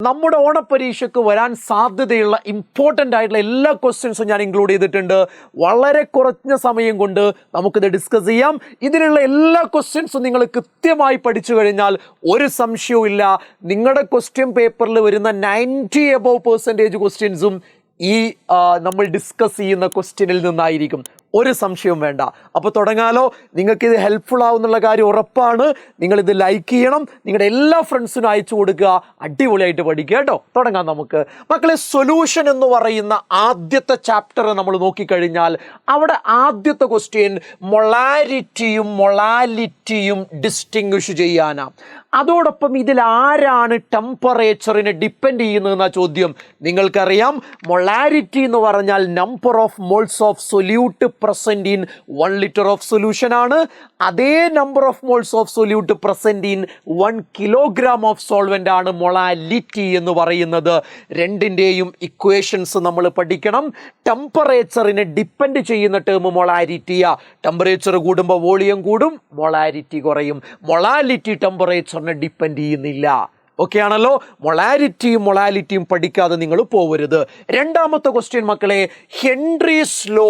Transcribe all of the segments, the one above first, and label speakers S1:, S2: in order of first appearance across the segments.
S1: നമ്മുടെ ഓണപ്പരീക്ഷയ്ക്ക് വരാൻ സാധ്യതയുള്ള ഇമ്പോർട്ടൻ്റ് ആയിട്ടുള്ള എല്ലാ ക്വസ്റ്റ്യൻസും ഞാൻ ഇൻക്ലൂഡ് ചെയ്തിട്ടുണ്ട്. വളരെ കുറഞ്ഞ സമയം കൊണ്ട് നമുക്കിത് ഡിസ്കസ് ചെയ്യാം. ഇതിലുള്ള എല്ലാ ക്വസ്റ്റ്യൻസും നിങ്ങൾ കൃത്യമായി പഠിച്ചു കഴിഞ്ഞാൽ ഒരു സംശയവും ഇല്ല, നിങ്ങളുടെ ക്വസ്റ്റ്യൻ പേപ്പറിൽ വരുന്ന 90% ക്വസ്റ്റ്യൻസും ഈ നമ്മൾ ഡിസ്കസ് ചെയ്യുന്ന ക്വസ്റ്റ്യനിൽ നിന്നായിരിക്കും. ഒരു സംശയവും വേണ്ട. അപ്പോൾ തുടങ്ങാലോ. നിങ്ങൾക്കിത് ഹെൽപ്ഫുൾ ആവുന്നുള്ള കാര്യം ഉറപ്പാണ്. നിങ്ങളിത് ലൈക്ക് ചെയ്യണം, നിങ്ങളുടെ എല്ലാ ഫ്രണ്ട്സിനും അയച്ചു കൊടുക്കുക. അടിപൊളിയായിട്ട് പഠിക്കുക കേട്ടോ. തുടങ്ങാം നമുക്ക്. മക്കളെ, സൊല്യൂഷൻ എന്ന് പറയുന്ന ആദ്യത്തെ ചാപ്റ്റർ നമ്മൾ നോക്കിക്കഴിഞ്ഞാൽ അവിടെ ആദ്യത്തെ ക്വസ്റ്റ്യൻ മൊളാരിറ്റിയും മൊളാലിറ്റിയും ഡിസ്റ്റിങ്വിഷ് ചെയ്യാനാണ്. അതോടൊപ്പം ഇതിൽ ആരാണ് ടെമ്പറേച്ചറിനെ ഡിപ്പെൻഡ് ചെയ്യുന്നതെന്ന ചോദ്യം. നിങ്ങൾക്കറിയാം, മൊളാരിറ്റി എന്ന് പറഞ്ഞാൽ number of moles of solute present in 1 liter of solution ആണ്. അതേ number of moles of solute present in 1 kilogram of solvent ആണ് മൊളാലിറ്റി എന്ന് പറയുന്നത്. രണ്ടിൻ്റെയും ഇക്വേഷൻസ് നമ്മൾ പഠിക്കണം. ടെമ്പറേച്ചറിനെ ഡിപ്പെൻഡ് ചെയ്യുന്ന ടേം മൊളാരിറ്റിയാ. ടെമ്പറേച്ചർ കൂടുമ്പോൾ വോളിയം കൂടും, മൊളാരിറ്റി കുറയും. മൊളാലിറ്റി ടെമ്പറേച്ചറിനെ ഡിപ്പെൻഡ് ചെയ്യുന്നില്ല. ഓക്കെ ആണല്ലോ. മൊളാരിറ്റിയും മൊളാലിറ്റിയും പഠിക്കാതെ നിങ്ങൾ പോവരുത്. രണ്ടാമത്തെ ക്വസ്റ്റ്യൻ മക്കളെ, ഹെൻറീസ് ലോ,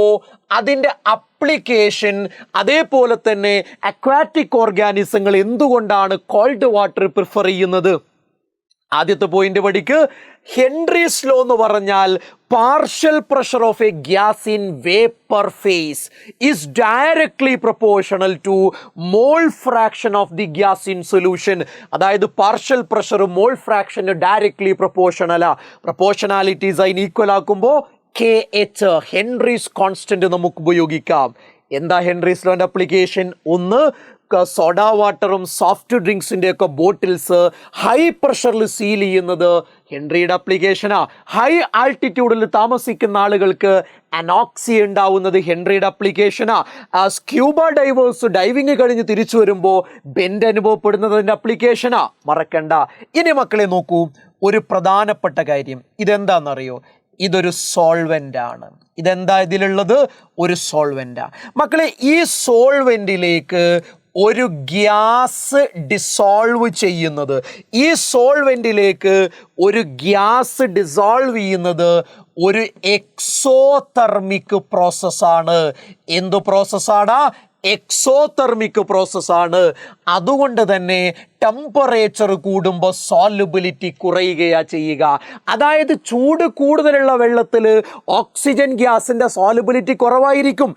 S1: അതിൻ്റെ അപ്ലിക്കേഷൻ, അതേപോലെ തന്നെ അക്വാറ്റിക് ഓർഗാനിസങ്ങൾ എന്തുകൊണ്ടാണ് കോൾഡ് വാട്ടർ പ്രിഫർ ചെയ്യുന്നത്. ആദ്യത്തെ പോയിന്റ് പഠിക്ക്. ഹെൻറീസ് ലോ എന്ന് പറഞ്ഞാൽ partial pressure of A gas in vapour face is directly proportional to mole fraction of the gas in solution. അതായത് പാർഷ്യൽ പ്രഷർ മോൾ ഫ്രാക്ഷന് ഡയറക്ട്ലി പ്രൊപ്പോർഷണലാ. പ്രൊപ്പോർഷണാലിറ്റി സൈൻ ഈക്വൽ ആക്കുമ്പോൾ KH Henry's constant നമുക്ക് ഉപയോഗിക്കാം. എന്താ Henry's ലോന്റെ application? ഒന്ന്, soda വാട്ടറും soft ഡ്രിങ്ക്സിൻ്റെ ഒക്കെ bottles high പ്രഷറിൽ seal ചെയ്യുന്നത് ഹെൻറിയുടെ അപ്ലിക്കേഷനാ. High ആൾട്ടിറ്റ്യൂഡിൽ താമസിക്കുന്ന ആളുകൾക്ക് അനോക്സി ഉണ്ടാവുന്നത് ഹെൻറിയുടെ അപ്ലിക്കേഷനാ. സ്ക്യൂബ ഡൈവേഴ്സ് ഡൈവിങ് കഴിഞ്ഞ് തിരിച്ചു വരുമ്പോൾ ബെൻഡ് അനുഭവപ്പെടുന്നതിൻ്റെ അപ്ലിക്കേഷനാ. മറക്കണ്ട. ഇനി മക്കളെ നോക്കൂ, ഒരു പ്രധാനപ്പെട്ട കാര്യം ഇതെന്താണെന്നറിയോ? ഇതൊരു സോൾവെൻ്റ് ആണ്. ഇതെന്താ ഇതിലുള്ളത്? ഒരു സോൾവെൻ്റാ. മക്കളെ, ഈ സോൾവെൻറ്റിലേക്ക് ഒരു ഗ്യാസ് ഡിസോൾവ് ചെയ്യുന്നത്, ഈ സോൾവെൻറ്റിലേക്ക് ഒരു ഗ്യാസ് ഡിസോൾവ് ചെയ്യുന്നത് ഒരു എക്സോതെർമിക് പ്രോസസ്സാണ്. എന്ത് പ്രോസസ്സാണ്? എക്സോതെർമിക് പ്രോസസ്സാണ്. അതുകൊണ്ട് തന്നെ ടെമ്പറേച്ചർ കൂടുമ്പോൾ സോലുബിലിറ്റി കുറയുകയാണ് ചെയ്യുക. അതായത് ചൂട് കൂടുതലുള്ള വെള്ളത്തിൽ ഓക്സിജൻ ഗ്യാസിൻ്റെ സോലുബിലിറ്റി കുറവായിരിക്കും.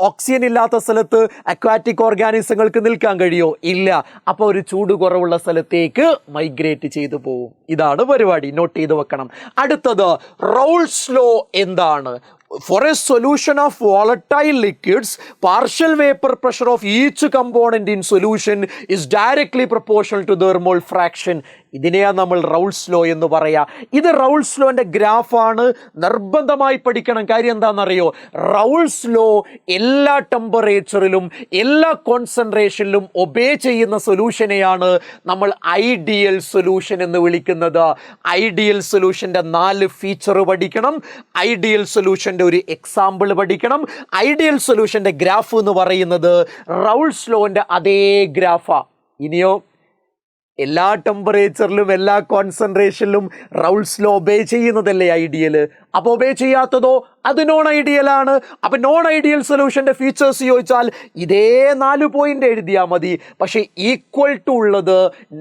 S1: ഓക്സിജൻ ഇല്ലാത്ത സ്ഥലത്ത് അക്വാറ്റിക് ഓർഗാനിസങ്ങൾക്ക് നിൽക്കാൻ കഴിയുമോ? ഇല്ല. അപ്പോൾ ഒരു ചൂട് കുറവുള്ള സ്ഥലത്തേക്ക് മൈഗ്രേറ്റ് ചെയ്തു പോകും. ഇതാണ് പരിപാടി. നോട്ട് ചെയ്ത് വെക്കണം. അടുത്തത്, റൗൾസ് ലോ എന്താണ്? For a solution of volatile liquids, partial vapor pressure of each component in solution is directly proportional to their mole fraction. ഇതിനെയാണ് നമ്മൾ റൗൾസ് ലോ എന്ന് പറയാ. ഇത് റൗൾസ് ലോന്റെ ഗ്രാഫാണ്. നിർബന്ധമായി പഠിക്കണം. കാര്യം എന്താണെന്നറിയോ? റൗൾസ് ലോ എല്ലാ ടെമ്പറേച്ചറിലും എല്ലാ കോൺസെൻട്രേഷനിലും ഒബേ ചെയ്യുന്ന സൊല്യൂഷനെയാണ് നമ്മൾ ഐഡിയൽ സൊല്യൂഷൻ എന്ന് വിളിക്കുന്നത്. ഐഡിയൽ സൊല്യൂഷൻ്റെ 4 ഫീച്ചർ പഠിക്കണം. ഐഡിയൽ സൊല്യൂഷൻ്റെ ഒരു എക്സാമ്പിൾ പഠിക്കണം. ഐഡിയൽ സൊല്യൂഷൻ്റെ ഗ്രാഫ് എന്ന് പറയുന്നത് റൗൾസ് ലോന്റെ അതേ ഗ്രാഫാ. ഇനിയോ, എല്ലാ ടെമ്പറേച്ചറിലും എല്ലാ കോൺസെൻട്രേഷനിലും റൗൾസ് ലോ ഒബേ ചെയ്യുന്നതല്ലേ ഐഡിയൽ. അപ്പോൾ ഒബേ ചെയ്യാത്തതോ? അത് നോൺ ഐഡിയൽ ആണ്. അപ്പം നോൺ ഐഡിയൽ സൊല്യൂഷൻ്റെ ഫീച്ചേഴ്സ് ചോദിച്ചാൽ ഇതേ 4 പോയിന്റ് എഴുതിയാൽ മതി. പക്ഷേ ഈക്വൽ ടു ഉള്ളത്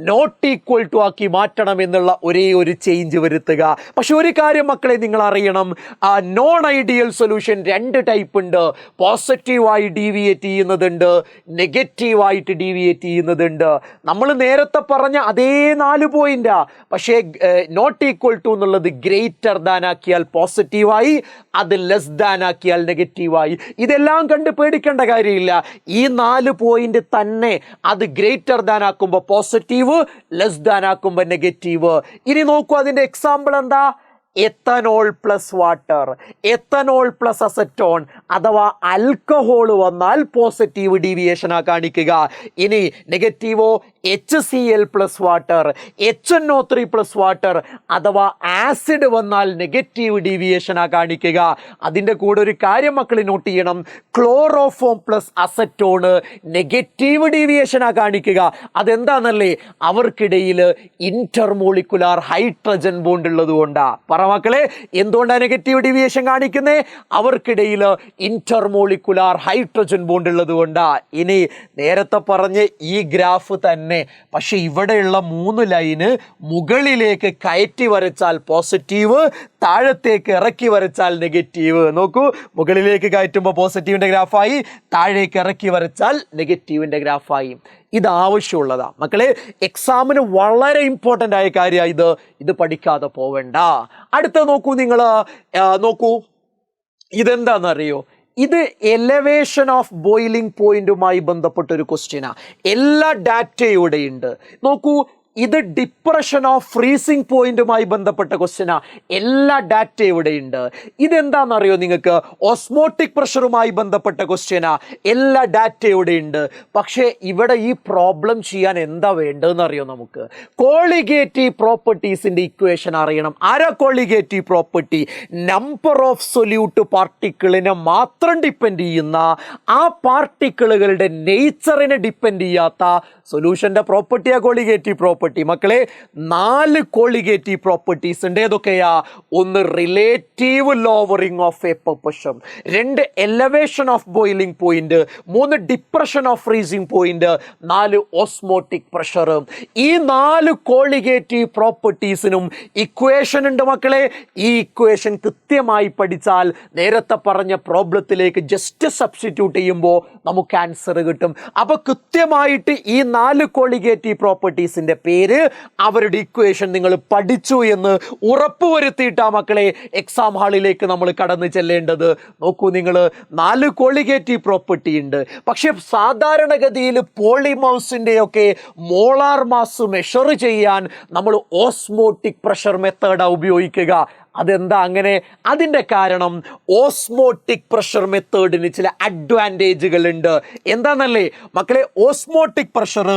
S1: നോട്ട് ഈക്വൽ ടു ആക്കി മാറ്റണം എന്നുള്ള ഒരേ ഒരു ചേഞ്ച് വരുത്തുക. പക്ഷെ ഒരു കാര്യം മക്കളെ നിങ്ങൾ അറിയണം, നോൺ ഐഡിയൽ സൊല്യൂഷൻ 2 ടൈപ്പ് ഉണ്ട്. പോസിറ്റീവായി ഡീവിയേറ്റ് ചെയ്യുന്നതുണ്ട്, നെഗറ്റീവായിട്ട് ഡീവിയേറ്റ് ചെയ്യുന്നതുണ്ട്. നമ്മൾ നേരത്തെ പറഞ്ഞ അതേ 4 പോയിന്റാ. പക്ഷേ നോട്ട് ഈക്വൽ ടു എന്നുള്ളത് ഗ്രേറ്റർ ദാൻ ആക്കിയാൽ പോസിറ്റീവായി, അത് ലെസ് ദാൻ ആക്കിയാൽ നെഗറ്റീവായി. ഇതെല്ലാം കണ്ട് പേടിക്കേണ്ട കാര്യമില്ല. ഈ 4 പോയിന്റ് തന്നെ അത് ഗ്രേറ്റർ ദാൻ ആക്കുമ്പോൾ പോസിറ്റീവ്, ലെസ് ദാൻ ആക്കുമ്പോൾ നെഗറ്റീവ്. ഇനി നോക്കൂ, അതിൻ്റെ എക്സാമ്പിൾ എന്താ? Ethanol plus water, ethanol plus acetone അഥവാ ആൽക്കഹോൾ വന്നാൽ പോസിറ്റീവ് ഡീവിയേഷനാണ് കാണിക്കുക. ഇനി നെഗറ്റീവോ? HCl plus water, HNO3 plus water അഥവാ ആസിഡ് വന്നാൽ നെഗറ്റീവ് ഡീവിയേഷനാ കാണിക്കുക. അതിൻ്റെ കൂടെ ഒരു കാര്യം മക്കൾ നോട്ട് ചെയ്യണം, ക്ലോറോഫോം പ്ലസ് അസറ്റോണ് നെഗറ്റീവ് ഡീവിയേഷനാ കാണിക്കുക. അതെന്താണെന്നല്ലേ, അവർക്കിടയിൽ ഇന്റർമോളിക്കുലാർ ഹൈഡ്രജൻ ബോണ്ട് ഉള്ളത് കൊണ്ടാ. പറ മക്കളെ, എന്തുകൊണ്ടാണ് നെഗറ്റീവ് ഡീവിയേഷൻ കാണിക്കുന്നത്? അവർക്കിടയിൽ ഇന്റർമോളിക്കുലാർ ഹൈഡ്രജൻ ബോണ്ട് ഉള്ളത് കൊണ്ടാ. ഇനി നേരത്തെ പറഞ്ഞ് ഈ ഗ്രാഫ് തന്നെ, പക്ഷെ ഇവിടെയുള്ള 3 ലൈന് മുകളിലേക്ക് കയറ്റി വരച്ചാൽ പോസിറ്റീവ്, താഴത്തേക്ക് ഇറക്കി വരച്ചാൽ നെഗറ്റീവ്. നോക്കൂ, മുകളിലേക്ക് കയറ്റുമ്പോൾ പോസിറ്റീവിന്റെ ഗ്രാഫായി, താഴേക്ക് ഇറക്കി വരച്ചാൽ നെഗറ്റീവിന്റെ ഗ്രാഫായി. ഇത് ആവശ്യമുള്ളതാ മക്കളെ, എക്സാമിന് വളരെ ഇമ്പോർട്ടൻ്റ് ആയ കാര്യമാണ് ഇത് പഠിക്കാതെ പോവേണ്ട. അടുത്ത നോക്കൂ, നിങ്ങൾ നോക്കൂ, ഇതെന്താണെന്നറിയോ? ഇത് എലവേഷൻ ഓഫ് ബോയിലിംഗ് പോയിന്റുമായി ബന്ധപ്പെട്ട ഒരു ക്വസ്റ്റ്യനാ. എല്ലാ ഡാറ്റയും ഇവിടെ ഉണ്ട്. നോക്കൂ, ഇത് ഡിപ്രഷൻ ഓഫ് ഫ്രീസിംഗ് പോയിന്റുമായി ബന്ധപ്പെട്ട ക്വസ്റ്റ്യനാ. എല്ലാ ഡാറ്റയും ഇവിടെയുണ്ട്. ഇതെന്താണെന്നറിയോ നിങ്ങൾക്ക്? ഓസ്മോട്ടിക് പ്രഷറുമായി ബന്ധപ്പെട്ട ക്വസ്റ്റ്യനാ. എല്ലാ ഡാറ്റയും ഇവിടെയുണ്ട്. പക്ഷേ ഇവിടെ ഈ പ്രോബ്ലം ചെയ്യാൻ എന്താ വേണ്ടതെന്ന് അറിയോ? നമുക്ക് കോളിഗേറ്റീവ് പ്രോപ്പർട്ടീസിന്റെ ഇക്വേഷൻ അറിയണം. ആരാ colligative property? Number of solute പാർട്ടിക്കിളിനെ മാത്രം ഡിപ്പെൻഡ് ചെയ്യുന്ന, ആ പാർട്ടിക്കിളുകളുടെ നേച്ചറിനെ ഡിപ്പെൻഡ് ചെയ്യാത്ത സൊല്യൂഷന്റെ പ്രോപ്പർട്ടിയാ കോളിഗേറ്റീവ് പ്രോപ്പർട്ടി. മക്കളെ, 4 കോളിഗേറ്റീവ് പ്രോപ്പർട്ടീസ് ഉണ്ട്. ഏതൊക്കെയാ? 1 relative lowering of vapour pressure, 2 elevation of boiling point, 3 depression of freezing point, 4 osmotic pressure. ഈ 4 കോളിഗേറ്റീവ് പ്രോപ്പർട്ടീസിനും ഇക്വേഷൻ ഉണ്ട് മക്കളെ. ഈ ഇക്വേഷൻ കൃത്യമായി പഠിച്ചാൽ നേരത്തെ പറഞ്ഞ പ്രോബ്ലത്തിലേക്ക് ജസ്റ്റ് സബ്സ്റ്റിറ്റ്യൂട്ട് ചെയ്യുമ്പോൾ നമുക്ക് ആൻസർ കിട്ടും. അപ്പൊ കൃത്യമായിട്ട് ഈ 4 കോളിഗേറ്റീവ് പ്രോപ്പർട്ടീസിന്റെ പേര്, അവരുടെ ഇക്വേഷൻ നിങ്ങൾ പഠിച്ചു എന്ന് ഉറപ്പുവരുത്തിയിട്ടാ മക്കളെ എക്സാം ഹാളിലേക്ക് നമ്മൾ കടന്നു ചെല്ലേണ്ടത്. നോക്കൂ, നിങ്ങൾ 4 കോളിഗേറ്റീവ് പ്രോപ്പർട്ടി ഉണ്ട്. പക്ഷെ സാധാരണഗതിയിൽ പോളിമേഴ്സിന്റെ ഒക്കെ മോളാർ മാസ് മെഷർ ചെയ്യാൻ നമ്മൾ ഓസ്മോട്ടിക് പ്രഷർ മെത്തേഡാ ഉപയോഗിക്കുക. അതെന്താ അങ്ങനെ? അതിൻ്റെ കാരണം ഓസ്മോട്ടിക് പ്രഷർ മെത്തേഡിന് ചില അഡ്വാൻറ്റേജുകൾ ഉണ്ട്. എന്താണെന്നല്ലേ മക്കളെ? ഓസ്മോട്ടിക് പ്രഷർ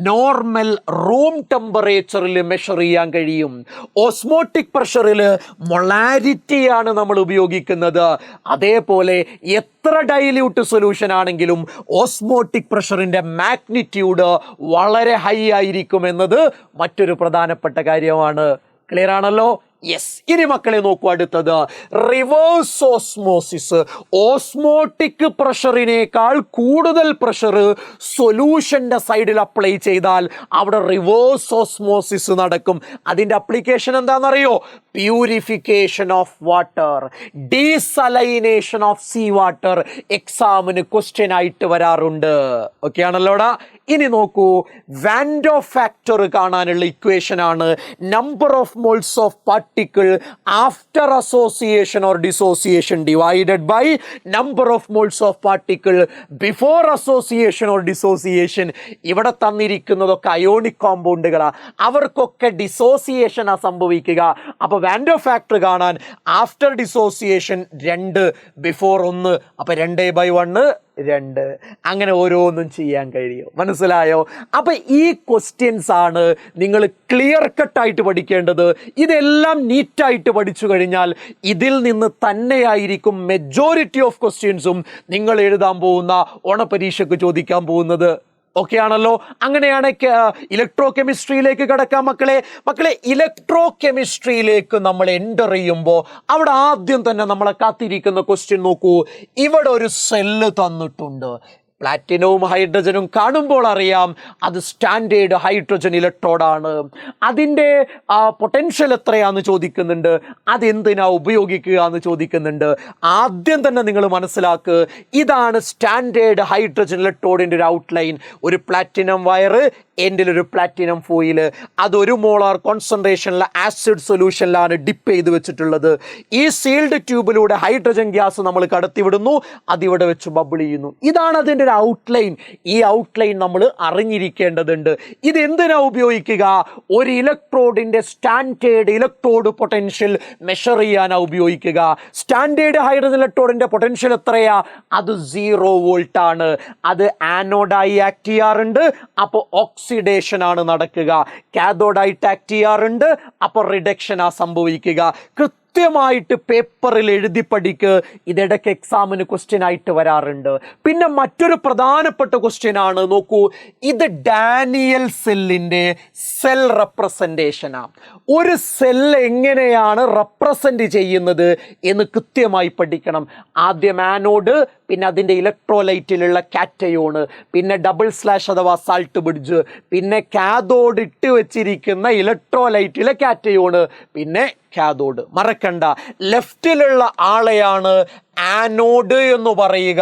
S1: നോർമൽ റൂം ടെമ്പറേച്ചറിൽ മെഷർ ചെയ്യാൻ കഴിയും. ഓസ്മോട്ടിക് പ്രഷറിൽ മൊളാരിറ്റിയാണ് നമ്മൾ ഉപയോഗിക്കുന്നത്. അതേപോലെ എത്ര ഡൈല്യൂട്ട് സൊല്യൂഷൻ ആണെങ്കിലും ഓസ്മോട്ടിക് പ്രഷറിൻ്റെ മാഗ്നിറ്റ്യൂഡ് വളരെ ഹൈ ആയിരിക്കും എന്നത് മറ്റൊരു പ്രധാനപ്പെട്ട കാര്യമാണ്. ക്ലിയർ ആണല്ലോ? യെസ്. ഇനി മക്കളെ നോക്കൂ, അടുത്തത് റിവേഴ്സ് ഓസ്മോസിസ്. ഓസ്മോട്ടിക് പ്രഷറിനേക്കാൾ കൂടുതൽ പ്രഷർ സൊല്യൂഷന്റെ സൈഡിൽ അപ്ലൈ ചെയ്താൽ അവിടെ റിവേഴ്സ് ഓസ്മോസിസ് നടക്കും. അതിന്റെ അപ്ലിക്കേഷൻ എന്താണെന്നറിയോ? Purification of water, desalination of sea water എക്സാമിന് ക്വസ്റ്റ്യൻ ആയിട്ട് വരാറുണ്ട്. ഓക്കെ ആണല്ലോടാ? ഇനി നോക്കൂ, വാൻഡോ ഫാക്ടർ കാണാനുള്ള ഇക്വേഷൻ ആണ് number of moles of particle after association or dissociation divided by number of moles of particle before association or dissociation. ഇവിടെ തന്നിരിക്കുന്നതൊക്കെ ionic കോമ്പൗണ്ടുകളാണ്. അവർക്കൊക്കെ ഡിസോസിയേഷനാ സംഭവിക്കുക. അപ്പോൾ വാൻഡോ ഫാക്ടർ കാണാൻ ആഫ്റ്റർ ഡിസോസിയേഷൻ 2, ബിഫോർ 1, അപ്പോൾ 2/1 2. അങ്ങനെ ഓരോന്നും ചെയ്യാൻ കഴിയും. മനസ്സിലായോ? അപ്പൊ ഈ ക്വസ്റ്റ്യൻസ് ആണ് നിങ്ങൾ ക്ലിയർ കട്ടായിട്ട് പഠിക്കേണ്ടത്. ഇതെല്ലാം നീറ്റായിട്ട് പഠിച്ചു കഴിഞ്ഞാൽ ഇതിൽ നിന്ന് തന്നെയായിരിക്കും മെജോറിറ്റി ഓഫ് ക്വസ്റ്റ്യൻസും നിങ്ങൾ എഴുതാൻ പോകുന്ന ഓണപരീക്ഷയ്ക്ക് ചോദിക്കാൻ പോകുന്നത്. ഓക്കെ ആണല്ലോ? അങ്ങനെയാണ് ഇലക്ട്രോ കെമിസ്ട്രിയിലേക്ക് കിടക്കാം മക്കളെ. ഇലക്ട്രോ കെമിസ്ട്രിയിലേക്ക് നമ്മൾ എൻ്റർ ചെയ്യുമ്പോൾ അവിടെ ആദ്യം തന്നെ നമ്മളെ കാത്തിരിക്കുന്ന ക്വസ്റ്റ്യൻ നോക്കൂ. ഇവിടെ ഒരു സെല്ല് തന്നിട്ടുണ്ട്. പ്ലാറ്റിനവും ഹൈഡ്രജനും കാണുമ്പോൾ അറിയാം അത് സ്റ്റാൻഡേർഡ് ഹൈഡ്രജൻ ഇലക്ട്രോഡാണ്. അതിൻ്റെ പൊട്ടൻഷ്യൽ എത്രയാണെന്ന് ചോദിക്കുന്നുണ്ട്. അതെന്തിനാ ഉപയോഗിക്കുക എന്ന് ചോദിക്കുന്നുണ്ട്. ആദ്യം തന്നെ നിങ്ങൾ മനസ്സിലാക്കുക, ഇതാണ് സ്റ്റാൻഡേർഡ് ഹൈഡ്രജൻ ഇലക്ട്രോഡിൻ്റെ ഒരു ഔട്ട്ലൈൻ. ഒരു പ്ലാറ്റിനം വയറ്, എൻഡിലൊരു പ്ലാറ്റിനം ഫോയിൽ, അത് 1 മോളാർ കോൺസെൻട്രേഷനിലെ ആസിഡ് സൊല്യൂഷനിലാണ് ഡിപ്പ് ചെയ്ത് വെച്ചിട്ടുള്ളത്. ഈ സീൽഡ് ട്യൂബിലൂടെ ഹൈഡ്രജൻ ഗ്യാസ് നമ്മൾ കടത്തിവിടുന്നു, അതിവിടെ വെച്ച് ബബിൾ ചെയ്യുന്നു. ഇതാണ് അതിൻ്റെ ഒരു ഔട്ട്ലൈൻ. ഈ ഔട്ട്ലൈൻ നമ്മൾ അറിഞ്ഞിരിക്കേണ്ടതുണ്ട്. ഇത് എന്തിനാ ഉപയോഗിക്കുക? ഒരു ഇലക്ട്രോഡിൻ്റെ സ്റ്റാൻഡേർഡ് ഇലക്ട്രോഡ് പൊട്ടൻഷ്യൽ മെഷർ ചെയ്യാനാണ് ഉപയോഗിക്കുക. സ്റ്റാൻഡേർഡ് ഹൈഡ്രജൻ ഇലക്ട്രോഡിൻ്റെ പൊട്ടൻഷ്യൽ എത്രയാ? അത് 0 വോൾട്ട് ആണ്. അത് ആനോഡായി ആക്ട് ചെയ്യാറുണ്ട്. അപ്പോൾ ഓക്സിഡേഷൻ ആണ് നടക്കുക. കാഥോഡായിട്ട് ആക്ട് ചെയ്യാറുണ്ട്, അപ്പോൾ റിഡക്ഷൻ ആ സംഭവിക്കുക. കൃത്യമായിട്ട് പേപ്പറിൽ എഴുതി പഠിക്ക്. ഇതിടയ്ക്ക് എക്സാമിന് ക്വസ്റ്റ്യൻ ആയിട്ട് വരാറുണ്ട്. പിന്നെ മറ്റൊരു പ്രധാനപ്പെട്ട ക്വസ്റ്റ്യൻ ആണ്, നോക്കൂ, ഇത് ഡാനിയൽ സെല്ലിൻ്റെ സെൽ റെപ്രസെൻറ്റേഷനാണ്. ഒരു സെല്ല് എങ്ങനെയാണ് റെപ്രസെൻ്റ് ചെയ്യുന്നത് എന്ന് കൃത്യമായി പഠിക്കണം. ആദ്യം ആനോഡ്, പിന്നെ അതിൻ്റെ ഇലക്ട്രോലൈറ്റിലുള്ള കാറ്റയോണ്, പിന്നെ ഡബിൾ സ്ലാഷ് അഥവാ സാൾട്ട് ബ്രിഡ്ജ്, പിന്നെ കാഥോഡ് ഇട്ട് വെച്ചിരിക്കുന്ന ഇലക്ട്രോലൈറ്റിലെ കാറ്റയോണ്, പിന്നെ കാഥോഡ്. മറക്കണ്ട, ലെഫ്റ്റിലുള്ള ആളെയാണ് ആനോഡ് എന്ന് പറയുക,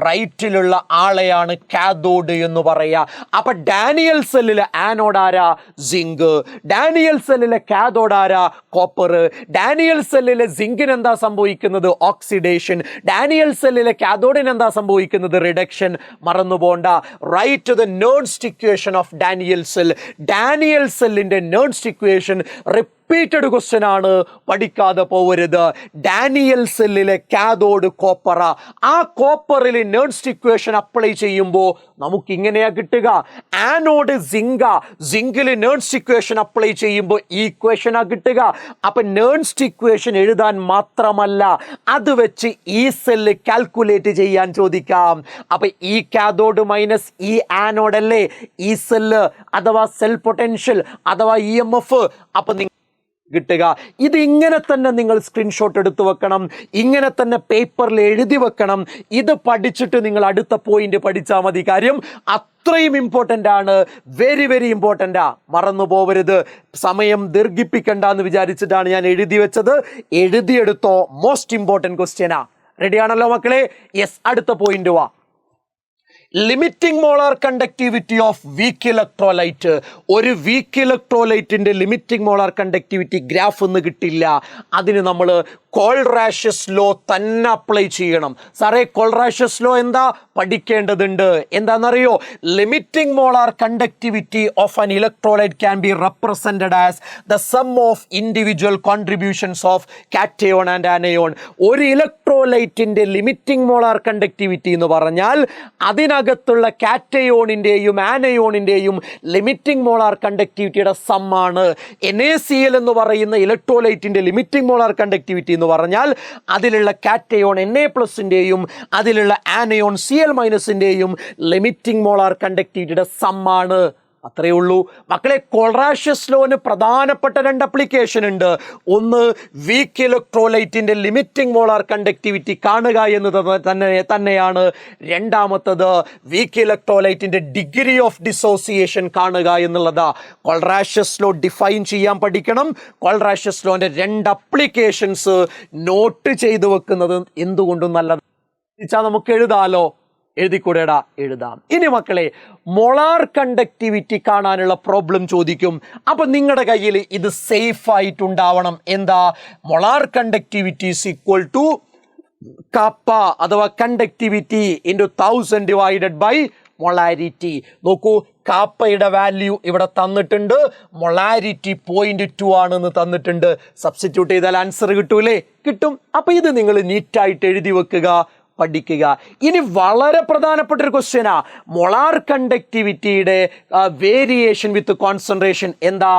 S1: റൈറ്റിലുള്ള ആളെയാണ് കാഥോഡ് എന്ന് പറയുക. അപ്പൊ ഡാനിയൽ സെല്ലിലെ ആനോഡ് ആരാ? സിങ്ക്. ഡാനിയൽ സെല്ലിലെ കാഥോഡ് ആരാ? കോപ്പർ. ഡാനിയൽ സെല്ലിലെ സിങ്കിന് എന്താ സംഭവിക്കുന്നത്? ഓക്സിഡേഷൻ. ഡാനിയൽ സെല്ലിലെ കാഥോഡിന് എന്താ സംഭവിക്കുന്നത്? റിഡക്ഷൻ. മറന്നു പോണ്ട. Write the Nernst equation of Daniel cell. Daniel സെല്ലിന്റെ നേർഡ്സ്റ്റ് ഇക്വേഷൻ റിപ്പീറ്റഡ് ക്വസ്റ്റ്യൻ ആണ്, പഠിക്കാതെ പോവരുത്. ഡാനിയൽ സെല്ലിലെ കാഥോഡ് കോപ്പറ. ആ കോപ്പറിൽ നേർഡ്സ്റ്റ് ഇക്വേഷൻ അപ്ലൈ ചെയ്യുമ്പോൾ നമുക്ക് ഇങ്ങനെയാ കിട്ടുക. ആനോഡ് സിങ്ക, സിങ്കിൽ നേർഡ്സ്റ്റ് ഇക്വേഷൻ അപ്ലൈ ചെയ്യുമ്പോൾ ഈ ഇക്വേഷനാ കിട്ടുക. അപ്പൊ നേർഡ്സ്റ്റ് ഇക്വേഷൻ എഴുതാൻ മാത്രമല്ല, അത് വെച്ച് ഈ സെല്ല് കാൽക്കുലേറ്റ് ചെയ്യാൻ ചോദിക്കാം. അപ്പൊ ഈ കാഥോഡ് മൈനസ് ഈ ആനോഡ് അല്ലേ ഈ സെല്ല് അഥവാ സെൽ പൊട്ടൻഷ്യൽ അഥവാ EMF. അപ്പൊ കിട്ടുക. ഇത് ഇങ്ങനെ തന്നെ നിങ്ങൾ സ്ക്രീൻഷോട്ട് എടുത്തു വെക്കണം, ഇങ്ങനെ തന്നെ പേപ്പറിൽ എഴുതി വെക്കണം. ഇത് പഠിച്ചിട്ട് നിങ്ങൾ അടുത്ത പോയിന്റ് പഠിച്ചാൽ മതി. കാര്യം അത്രയും ഇമ്പോർട്ടൻ്റ് ആണ്, വെരി വെരി ഇമ്പോർട്ടൻ്റാ, മറന്നു പോവരുത്. സമയം ദീർഘിപ്പിക്കണ്ട എന്ന് വിചാരിച്ചിട്ടാണ് ഞാൻ എഴുതി വെച്ചത്. എഴുതിയെടുത്തോ, മോസ്റ്റ് ഇമ്പോർട്ടൻറ്റ് ക്വസ്റ്റ്യനാ. റെഡിയാണല്ലോ മക്കളെ? യെസ്, അടുത്ത പോയിന്റ് വാ. Limiting molar conductivity of weak electrolyte. ഒരു വീക്ക് ഇലക്ട്രോലൈറ്റിൻ്റെ ലിമിറ്റിംഗ് മോളാർ കണ്ടക്ടിവിറ്റി ഗ്രാഫ് ഒന്നും കിട്ടില്ല. അതിന് നമ്മൾ കോൾറാഷ്യസ് ലോ തന്നെ അപ്ലൈ ചെയ്യണം. സാറേ കോൾറാഷ്യസ് ലോ എന്താ? പഠിക്കേണ്ടതുണ്ട്. എന്താണെന്നറിയോ? Limiting molar conductivity of an electrolyte can be represented as the sum of individual contributions of cation and anion. ഒരു ഇലക്ട്രോലൈറ്റിൻ്റെ ലിമിറ്റിംഗ് മോളാർ കണ്ടക്ടിവിറ്റി എന്ന് പറഞ്ഞാൽ അതിനകത്തുള്ള കാറ്റയോണിൻ്റെയും ആനയോണിൻ്റെയും ലിമിറ്റിംഗ് മോളാർ കണ്ടക്ടിവിറ്റിയുടെ സമ്മാണ്. NaCl എന്ന് പറയുന്ന ഇലക്ട്രോലൈറ്റിൻ്റെ ലിമിറ്റിംഗ് മോളാർ കണ്ടക്ടിവിറ്റി എന്ന് പറഞ്ഞാൽ അതിലുള്ള കാറ്റയോൺ Na+ൻ്റെയും അതിലുള്ള ആനയോൺ Cl-ൻ്റെയും ലിമിറ്റിംഗ് മോളാർ കണ്ടക്ടിവിറ്റിയുടെ സമ്മാണ്. അത്രയേ ഉള്ളൂ മക്കളെ. കോൾറാഷ്യസ് ലോന് പ്രധാനപ്പെട്ട രണ്ട് അപ്ലിക്കേഷൻ ഉണ്ട്. ഒന്ന്, വീക്ക് ഇലക്ട്രോലൈറ്റിൻ്റെ ലിമിറ്റിംഗ് മോളാർ കണ്ടക്ടിവിറ്റി കാണുക എന്നത് തന്നെയാണ്. രണ്ടാമത്തത്, വീക്ക് ഇലക്ട്രോലൈറ്റിൻ്റെ ഡിഗ്രി ഓഫ് ഡിസോസിയേഷൻ കാണുക എന്നുള്ളതാ. കോൾറാഷ്യസ് ലോ ഡിഫൈൻ ചെയ്യാൻ പഠിക്കണം. കോൾറാഷ്യസ് ലോൻ്റെ രണ്ട് അപ്ലിക്കേഷൻസ് നോട്ട് ചെയ്തു വെക്കുന്നത് എന്തുകൊണ്ടും നല്ലത്. നമുക്ക് എഴുതാലോ? എഴുതിക്കൂടെടാ? എഴുതാം. ഇനി മക്കളെ, മൊളാർ കണ്ടക്ടിവിറ്റി കാണാനുള്ള പ്രോബ്ലം ചോദിക്കും. അപ്പൊ നിങ്ങളുടെ കയ്യിൽ ഇത് സേഫ് ആയിട്ടുണ്ടാവണം. എന്താ? Molar conductivity is equal to kappa അഥവാ conductivity into 1000 divided by molarity. നോക്കൂ, കാപ്പയുടെ വാല്യൂ ഇവിടെ തന്നിട്ടുണ്ട്, മൊളാരിറ്റി 0.2 ആണെന്ന് തന്നിട്ടുണ്ട്. സബ്സ്റ്റിറ്റ്യൂട്ട് ചെയ്താൽ ആൻസർ കിട്ടൂലേ? കിട്ടും. അപ്പൊ ഇത് നിങ്ങൾ നീറ്റായിട്ട് എഴുതി വെക്കുക, പഠിക്കുക. ഇനി വളരെ പ്രധാനപ്പെട്ട ഒരു ക്വസ്റ്റ്യനാ, മൊളാർ കണ്ടക്ടിവിറ്റിയുടെ വേരിയേഷൻ വിത്ത് കോൺസെൻട്രേഷൻ. എന്താ?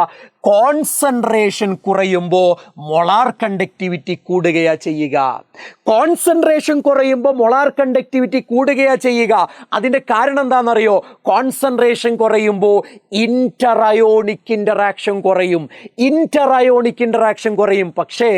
S1: കോൺസെൻട്രേഷൻ കുറയുമ്പോൾ മൊളാർ കണ്ടക്ടിവിറ്റി കൂടുകയാ ചെയ്യുക. കോൺസെൻട്രേഷൻ കുറയുമ്പോൾ മൊളാർ കണ്ടക്ടിവിറ്റി കൂടുകയാ ചെയ്യുക. അതിൻ്റെ കാരണം എന്താണെന്നറിയോ? കോൺസെൻട്രേഷൻ കുറയുമ്പോൾ ഇന്റർഅയോണിക് ഇൻ്ററാക്ഷൻ കുറയും. ഇന്റർഅയോണിക് ഇൻ്ററാക്ഷൻ കുറയും. പക്ഷേ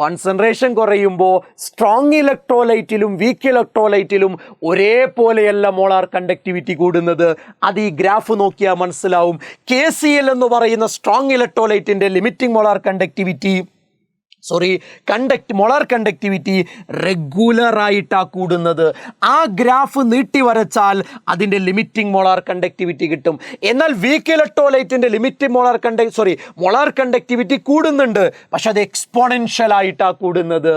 S1: കോൺസെൻട്രേഷൻ കുറയുമ്പോൾ സ്ട്രോങ് ഇലക്ട്രോലൈറ്റിലും വീക്ക് ഇലക്ട്രോലൈറ്റിലും ഒരേപോലെയല്ല മൊളാർ കണ്ടക്ടിവിറ്റി കൂടുന്നത്. അത് ഈ ഗ്രാഫ് നോക്കിയാൽ മനസ്സിലാവും. KCl എന്ന് പറയുന്ന സ്ട്രോങ് ഇലക്ട്രോലൈറ്റിന്റെ limiting molar conductivity molar conductivity regular ആയിട്ടാ കൂടുന്നത്. ആ ഗ്രാഫ് നീട്ടി വരച്ചാൽ അതിൻ്റെ ലിമിറ്റിംഗ് മോളാർ കണ്ടക്ടിവിറ്റി കിട്ടും. എന്നാൽ വീക്ക് ഇലക്ട്രോലൈറ്റിന്റെ ലിമിറ്റിംഗ് മൊളാർ കണ്ടക്ടിവിറ്റി കൂടുന്നുണ്ട്, പക്ഷെ അത് എക്സ്പോണൻഷ്യൽ ആയിട്ടാ കൂടുന്നത്.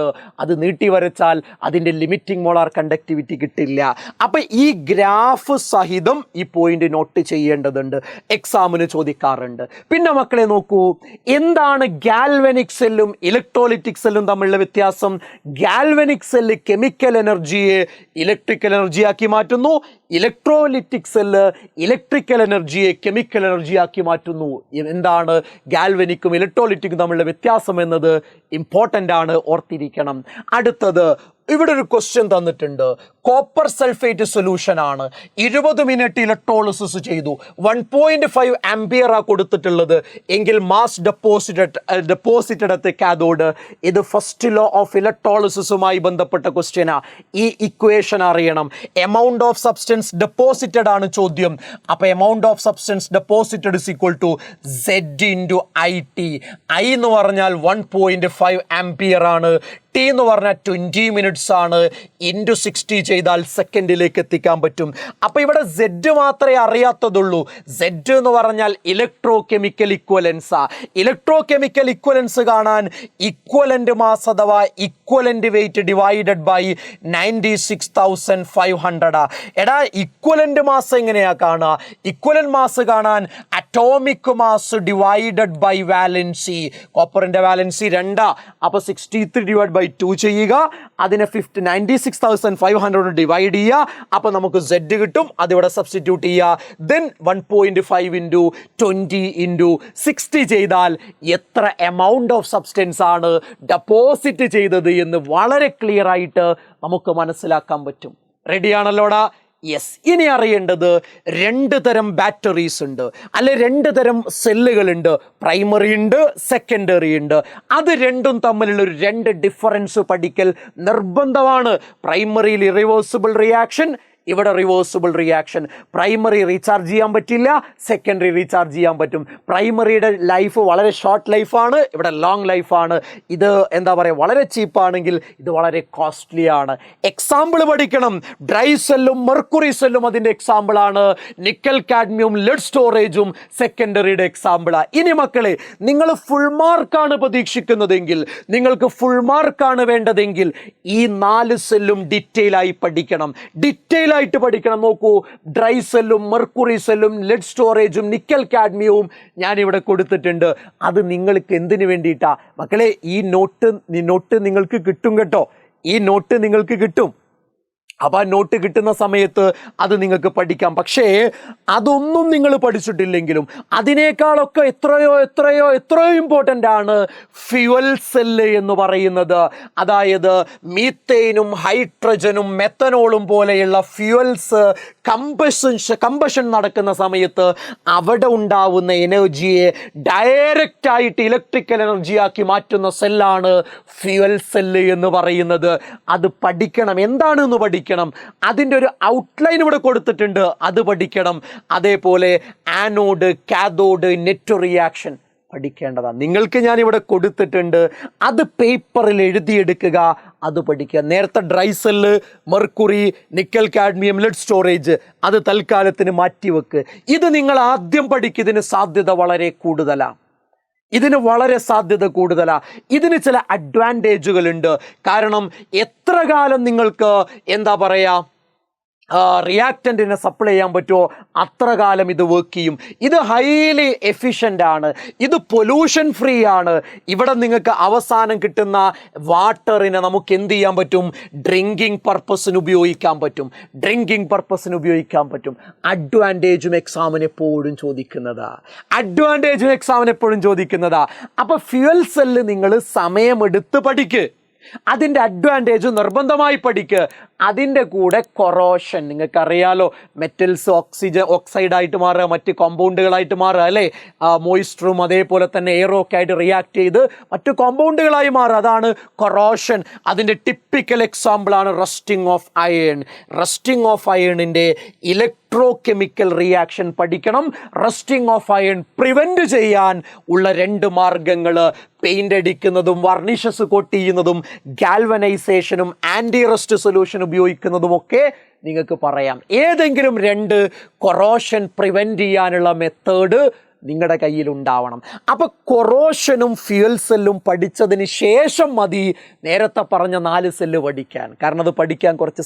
S1: അത് നീട്ടി വരച്ചാൽ അതിൻ്റെ ലിമിറ്റിംഗ് മോളാർ കണ്ടക്ടിവിറ്റി കിട്ടില്ല. അപ്പൊ ഈ ഗ്രാഫ് സഹിതം ഈ പോയിന്റ് നോട്ട് ചെയ്യേണ്ടതുണ്ട്, എക്സാമിന് ചോദിക്കാറുണ്ട്. പിന്നെ മക്കളെ നോക്കൂ, എന്താണ് ഗാൽവനിക് സെല്ലും ഇലക്ട്രോലിറ്റിക് സെല്ലും തമ്മിലുള്ള വ്യത്യാസം, ഗാൽവനിക് സെല്ല് കെമിക്കൽ എനർജിയെ ഇലക്ട്രിക്കൽ എനർജിയാക്കി മാറ്റുന്നു, ഇലക്ട്രോലിറ്റിക് സെല്ല് ഇലക്ട്രിക്കൽ എനർജിയെ കെമിക്കൽ എനർജിയാക്കി മാറ്റുന്നു. എന്താണ് ഗാൽവനിക്കും ഇലക്ട്രോലിറ്റിക്കും തമ്മിലുള്ള വ്യത്യാസം എന്നത് ഇമ്പോർട്ടൻ്റ് ആണ്, ഓർത്തിരിക്കണം. അടുത്തത്, ഇവിടെ ഒരു ക്വസ്റ്റ്യൻ തന്നിട്ടുണ്ട്. കോപ്പർ സൾഫേറ്റ് സൊല്യൂഷൻ ആണ്, 20 മിനിറ്റ് ഇലക്ട്രോളിസിസ് ചെയ്തു, 1.5 ആംപിയർ ആ കൊടുത്തിട്ടുള്ളത് എങ്കിൽ മാസ് ഡെപ്പോസിറ്റഡ് അറ്റ് കാഥോഡ്. ഇത് ഫസ്റ്റ് ലോ ഓഫ് ഇലക്ട്രോളിസിസുമായി ബന്ധപ്പെട്ട ക്വസ്റ്റ്യനാ. ഈ ഇക്വേഷൻ അറിയണം. എമൗണ്ട് ഓഫ് സബ്സ്റ്റൻസ് ഡെപ്പോസിറ്റഡ് ആണ് ചോദ്യം. അപ്പോൾ amount of substance deposited is equal to Z into IT. I എന്ന് പറഞ്ഞാൽ 1.5 ആംപിയർ ആണ്, T എന്ന് പറഞ്ഞാൽ 20 മിനിറ്റ്സ് ആണ്, ഇൻറ്റു 60 ചെയ്താൽ സെക്കൻഡിലേക്ക് എത്തിക്കാൻ പറ്റും. അപ്പോൾ ഇവിടെ Z മാത്രമേ അറിയാത്തതുള്ളൂ. Z എന്ന് പറഞ്ഞാൽ ഇലക്ട്രോ കെമിക്കൽ ഇക്വലൻസാ. ഇലക്ട്രോ കെമിക്കൽ ഇക്വലൻസ് കാണാൻ ഇക്വലൻ്റ് മാസ് അഥവാ ഇക്വലൻ്റ് വെയിറ്റ് ഡിവൈഡഡ് ബൈ 96,500. എടാ, ഇക്വലൻ്റ് മാസ് എങ്ങനെയാ കാണുക? ഇക്വലൻ്റ് മാസ് കാണാൻ atomic mass divided by valency. കോപ്പറിൻ്റെ വാലൻസി 2, അപ്പോൾ 63 ഡിവൈഡ് ബൈ 2 ചെയ്യുക, അതിനെ 96,500 ഡിവൈഡ് ചെയ്യുക, അപ്പോൾ നമുക്ക് Z കിട്ടും. അതിവിടെ സബ്സ്റ്റിറ്റ്യൂട്ട് ചെയ്യുക. ദെൻ 1.5 ഇൻറ്റു 20 ഇൻറ്റു 60 ചെയ്താൽ എത്ര എമൗണ്ട് ഓഫ് സബ്സ്റ്റൻസ് ആണ് ഡെപ്പോസിറ്റ് ചെയ്തത് എന്ന് വളരെ ക്ലിയർ ആയിട്ട് നമുക്ക് മനസ്സിലാക്കാൻ പറ്റും. റെഡിയാണല്ലോടാ? യെസ്. ഇനി അറിയേണ്ടത് 2 തരം ബാറ്ററീസ് ഉണ്ട്, അല്ലെ 2 തരം സെല്ലുകളുണ്ട്. പ്രൈമറി ഉണ്ട്, സെക്കൻഡറി ഉണ്ട്. അത് രണ്ടും തമ്മിലുള്ള ഒരു 2 ഡിഫറൻസ് പഠിക്കൽ നിർബന്ധമാണ്. പ്രൈമറിയിൽ ഇറിവേഴ്സിബിൾ റിയാക്ഷൻ, ഇവിടെ റിവേഴ്സിബിൾ റിയാക്ഷൻ. പ്രൈമറി റീചാർജ് ചെയ്യാൻ പറ്റില്ല, സെക്കൻഡറി റീചാർജ് ചെയ്യാൻ പറ്റും. പ്രൈമറിയുടെ ലൈഫ് വളരെ ഷോർട്ട് ലൈഫാണ്, ഇവിടെ ലോങ് ലൈഫാണ്. ഇത് എന്താ പറയുക, വളരെ ചീപ്പാണെങ്കിൽ ഇത് വളരെ കോസ്റ്റ്ലി ആണ്. എക്സാമ്പിൾ പഠിക്കണം. ഡ്രൈ സെല്ലും മെർക്കുറി സെല്ലും അതിൻ്റെ എക്സാമ്പിളാണ്. നിക്കൽ കാഡ്മിയം ലെഡ് സ്റ്റോറേജും സെക്കൻഡറിയുടെ എക്സാമ്പിളാണ്. ഇനി മക്കളെ, നിങ്ങൾ ഫുൾ മാർക്കാണ് പ്രതീക്ഷിക്കുന്നതെങ്കിൽ, നിങ്ങൾക്ക് ഫുൾ മാർക്കാണ് വേണ്ടതെങ്കിൽ ഈ 4 സെല്ലും ഡീറ്റെയിൽ ആയി പഠിക്കണം. ഡീറ്റെയിൽ ആയിട്ട് പഠിക്കണം. നോക്കൂ, ഡ്രൈ സെല്ലും മെർക്കുറി സെല്ലും ലെഡ് സ്റ്റോറേജും നിക്കൽ കാഡ്മിയവും ഞാൻ ഇവിടെ കൊടുത്തിട്ടുണ്ട്. അത് നിങ്ങൾക്ക് എന്തിനു വേണ്ടിയിട്ടാ മക്കളെ? ഈ നോട്ട് നിങ്ങൾക്ക് കിട്ടും കേട്ടോ. ഈ നോട്ട് നിങ്ങൾക്ക് കിട്ടും. അപ്പോൾ ആ നോട്ട് കിട്ടുന്ന സമയത്ത് അത് നിങ്ങൾക്ക് പഠിക്കാം. പക്ഷേ അതൊന്നും നിങ്ങൾ പഠിച്ചിട്ടില്ലെങ്കിലും അതിനേക്കാളൊക്കെ എത്രയോ ഇമ്പോർട്ടൻ്റ് ആണ് ഫ്യുവൽ സെല്ല് എന്ന് പറയുന്നത്. അതായത് മീത്തേനും ഹൈഡ്രജനും മെത്തനോളും പോലെയുള്ള ഫ്യുവൽസ് കമ്പഷൻ നടക്കുന്ന സമയത്ത് അവിടെ ഉണ്ടാവുന്ന എനർജിയെ ഡയറക്റ്റായിട്ട് ഇലക്ട്രിക്കൽ എനർജിയാക്കി മാറ്റുന്ന സെല്ലാണ് ഫ്യുവൽ സെല്ല് എന്ന് പറയുന്നത്. അത് പഠിക്കണം. എന്താണെന്ന് പഠിക്കണം. അതിൻ്റെ ഒരു ഔട്ട്ലൈൻ ഇവിടെ കൊടുത്തിട്ടുണ്ട്, അത് പഠിക്കണം. അതേപോലെ ആനോഡ്, കാഥോഡ്, നെറ്റ് റിയാക്ഷൻ പഠിക്കേണ്ടതാണ്. നിങ്ങൾക്ക് ഞാനിവിടെ കൊടുത്തിട്ടുണ്ട്, അത് പേപ്പറിൽ എഴുതിയെടുക്കുക, അത് പഠിക്കുക. നേരത്തെ dry cell, mercury, nickel cadmium lead storage അത് തൽക്കാലത്തിന് മാറ്റിവെക്ക്. ഇത് നിങ്ങൾ ആദ്യം പഠിക്കുന്നതിന് സാധ്യത വളരെ കൂടുതലാണ്. ഇതിന് ചില അഡ്വാൻറ്റേജുകളുണ്ട്. കാരണം എത്ര കാലം നിങ്ങൾക്ക് എന്താ പറയുക റിയാക്റ്റൻറ്റിനെ സപ്ലൈ ചെയ്യാൻ പറ്റുമോ അത്ര കാലം ഇത് വർക്ക് ചെയ്യും. ഇത് ഹൈലി എഫിഷ്യൻ്റ് ആണ്. ഇത് പൊല്യൂഷൻ ഫ്രീ ആണ്. ഇവിടെ നിങ്ങൾക്ക് അവസാനം കിട്ടുന്ന വാട്ടറിനെ നമുക്ക് എന്ത് ചെയ്യാൻ പറ്റും? ഡ്രിങ്കിങ് പർപ്പസിന് ഉപയോഗിക്കാൻ പറ്റും. അഡ്വാൻറ്റേജും എക്സാമിന് എപ്പോഴും ചോദിക്കുന്നതാ. അപ്പോൾ ഫ്യുവൽ സെല്ല് നിങ്ങൾ സമയമെടുത്ത് പഠിക്ക്. അതിൻ്റെ അഡ്വാൻറ്റേജ് നിർബന്ധമായി പഠിക്കുക. അതിൻ്റെ കൂടെ കൊറോഷൻ, നിങ്ങൾക്കറിയാലോ, മെറ്റൽസ് ഓക്സൈഡായിട്ട് മാറുക, മറ്റ് കോമ്പൗണ്ടുകളായിട്ട് മാറുക അല്ലേ? മോയിസ്ചറും അതേപോലെ തന്നെ എയറൊക്കെ ആയിട്ട് റിയാക്ട് ചെയ്ത് മറ്റ് കോമ്പൗണ്ടുകളായി മാറുക, അതാണ് കൊറോഷൻ. അതിൻ്റെ ടിപ്പിക്കൽ എക്സാമ്പിളാണ് റസ്റ്റിംഗ് ഓഫ് അയണിൻ്റെ ഇലക്ട്രോ കെമിക്കൽ റിയാക്ഷൻ പഠിക്കണം. റസ്റ്റിംഗ് ഓഫ് അയൺ പ്രിവെൻറ്റ് ചെയ്യാൻ ഉള്ള 2 മാർഗങ്ങൾ, പെയിൻ്റ് അടിക്കുന്നതും വർണിഷസ് കോട്ട് ചെയ്യുന്നതും ഗാൽവനൈസേഷനും ആൻറ്റി റസ്റ്റ് സൊല്യൂഷൻ ഉപയോഗിക്കുന്നതുമൊക്കെ നിങ്ങൾക്ക് പറയാം. ഏതെങ്കിലും 2 കൊറോഷൻ പ്രിവെൻറ്റ് ചെയ്യാനുള്ള മെത്തേഡ് നിങ്ങളുടെ കയ്യിൽ ഉണ്ടാവണം. അപ്പോൾ കൊറോഷനും ഫ്യൂൽ സെല്ലും പഠിച്ചതിന് ശേഷം മതി നേരത്തെ പറഞ്ഞ 4 സെല്ല് പഠിക്കാൻ. കാരണം അത് പഠിക്കാൻ കുറച്ച്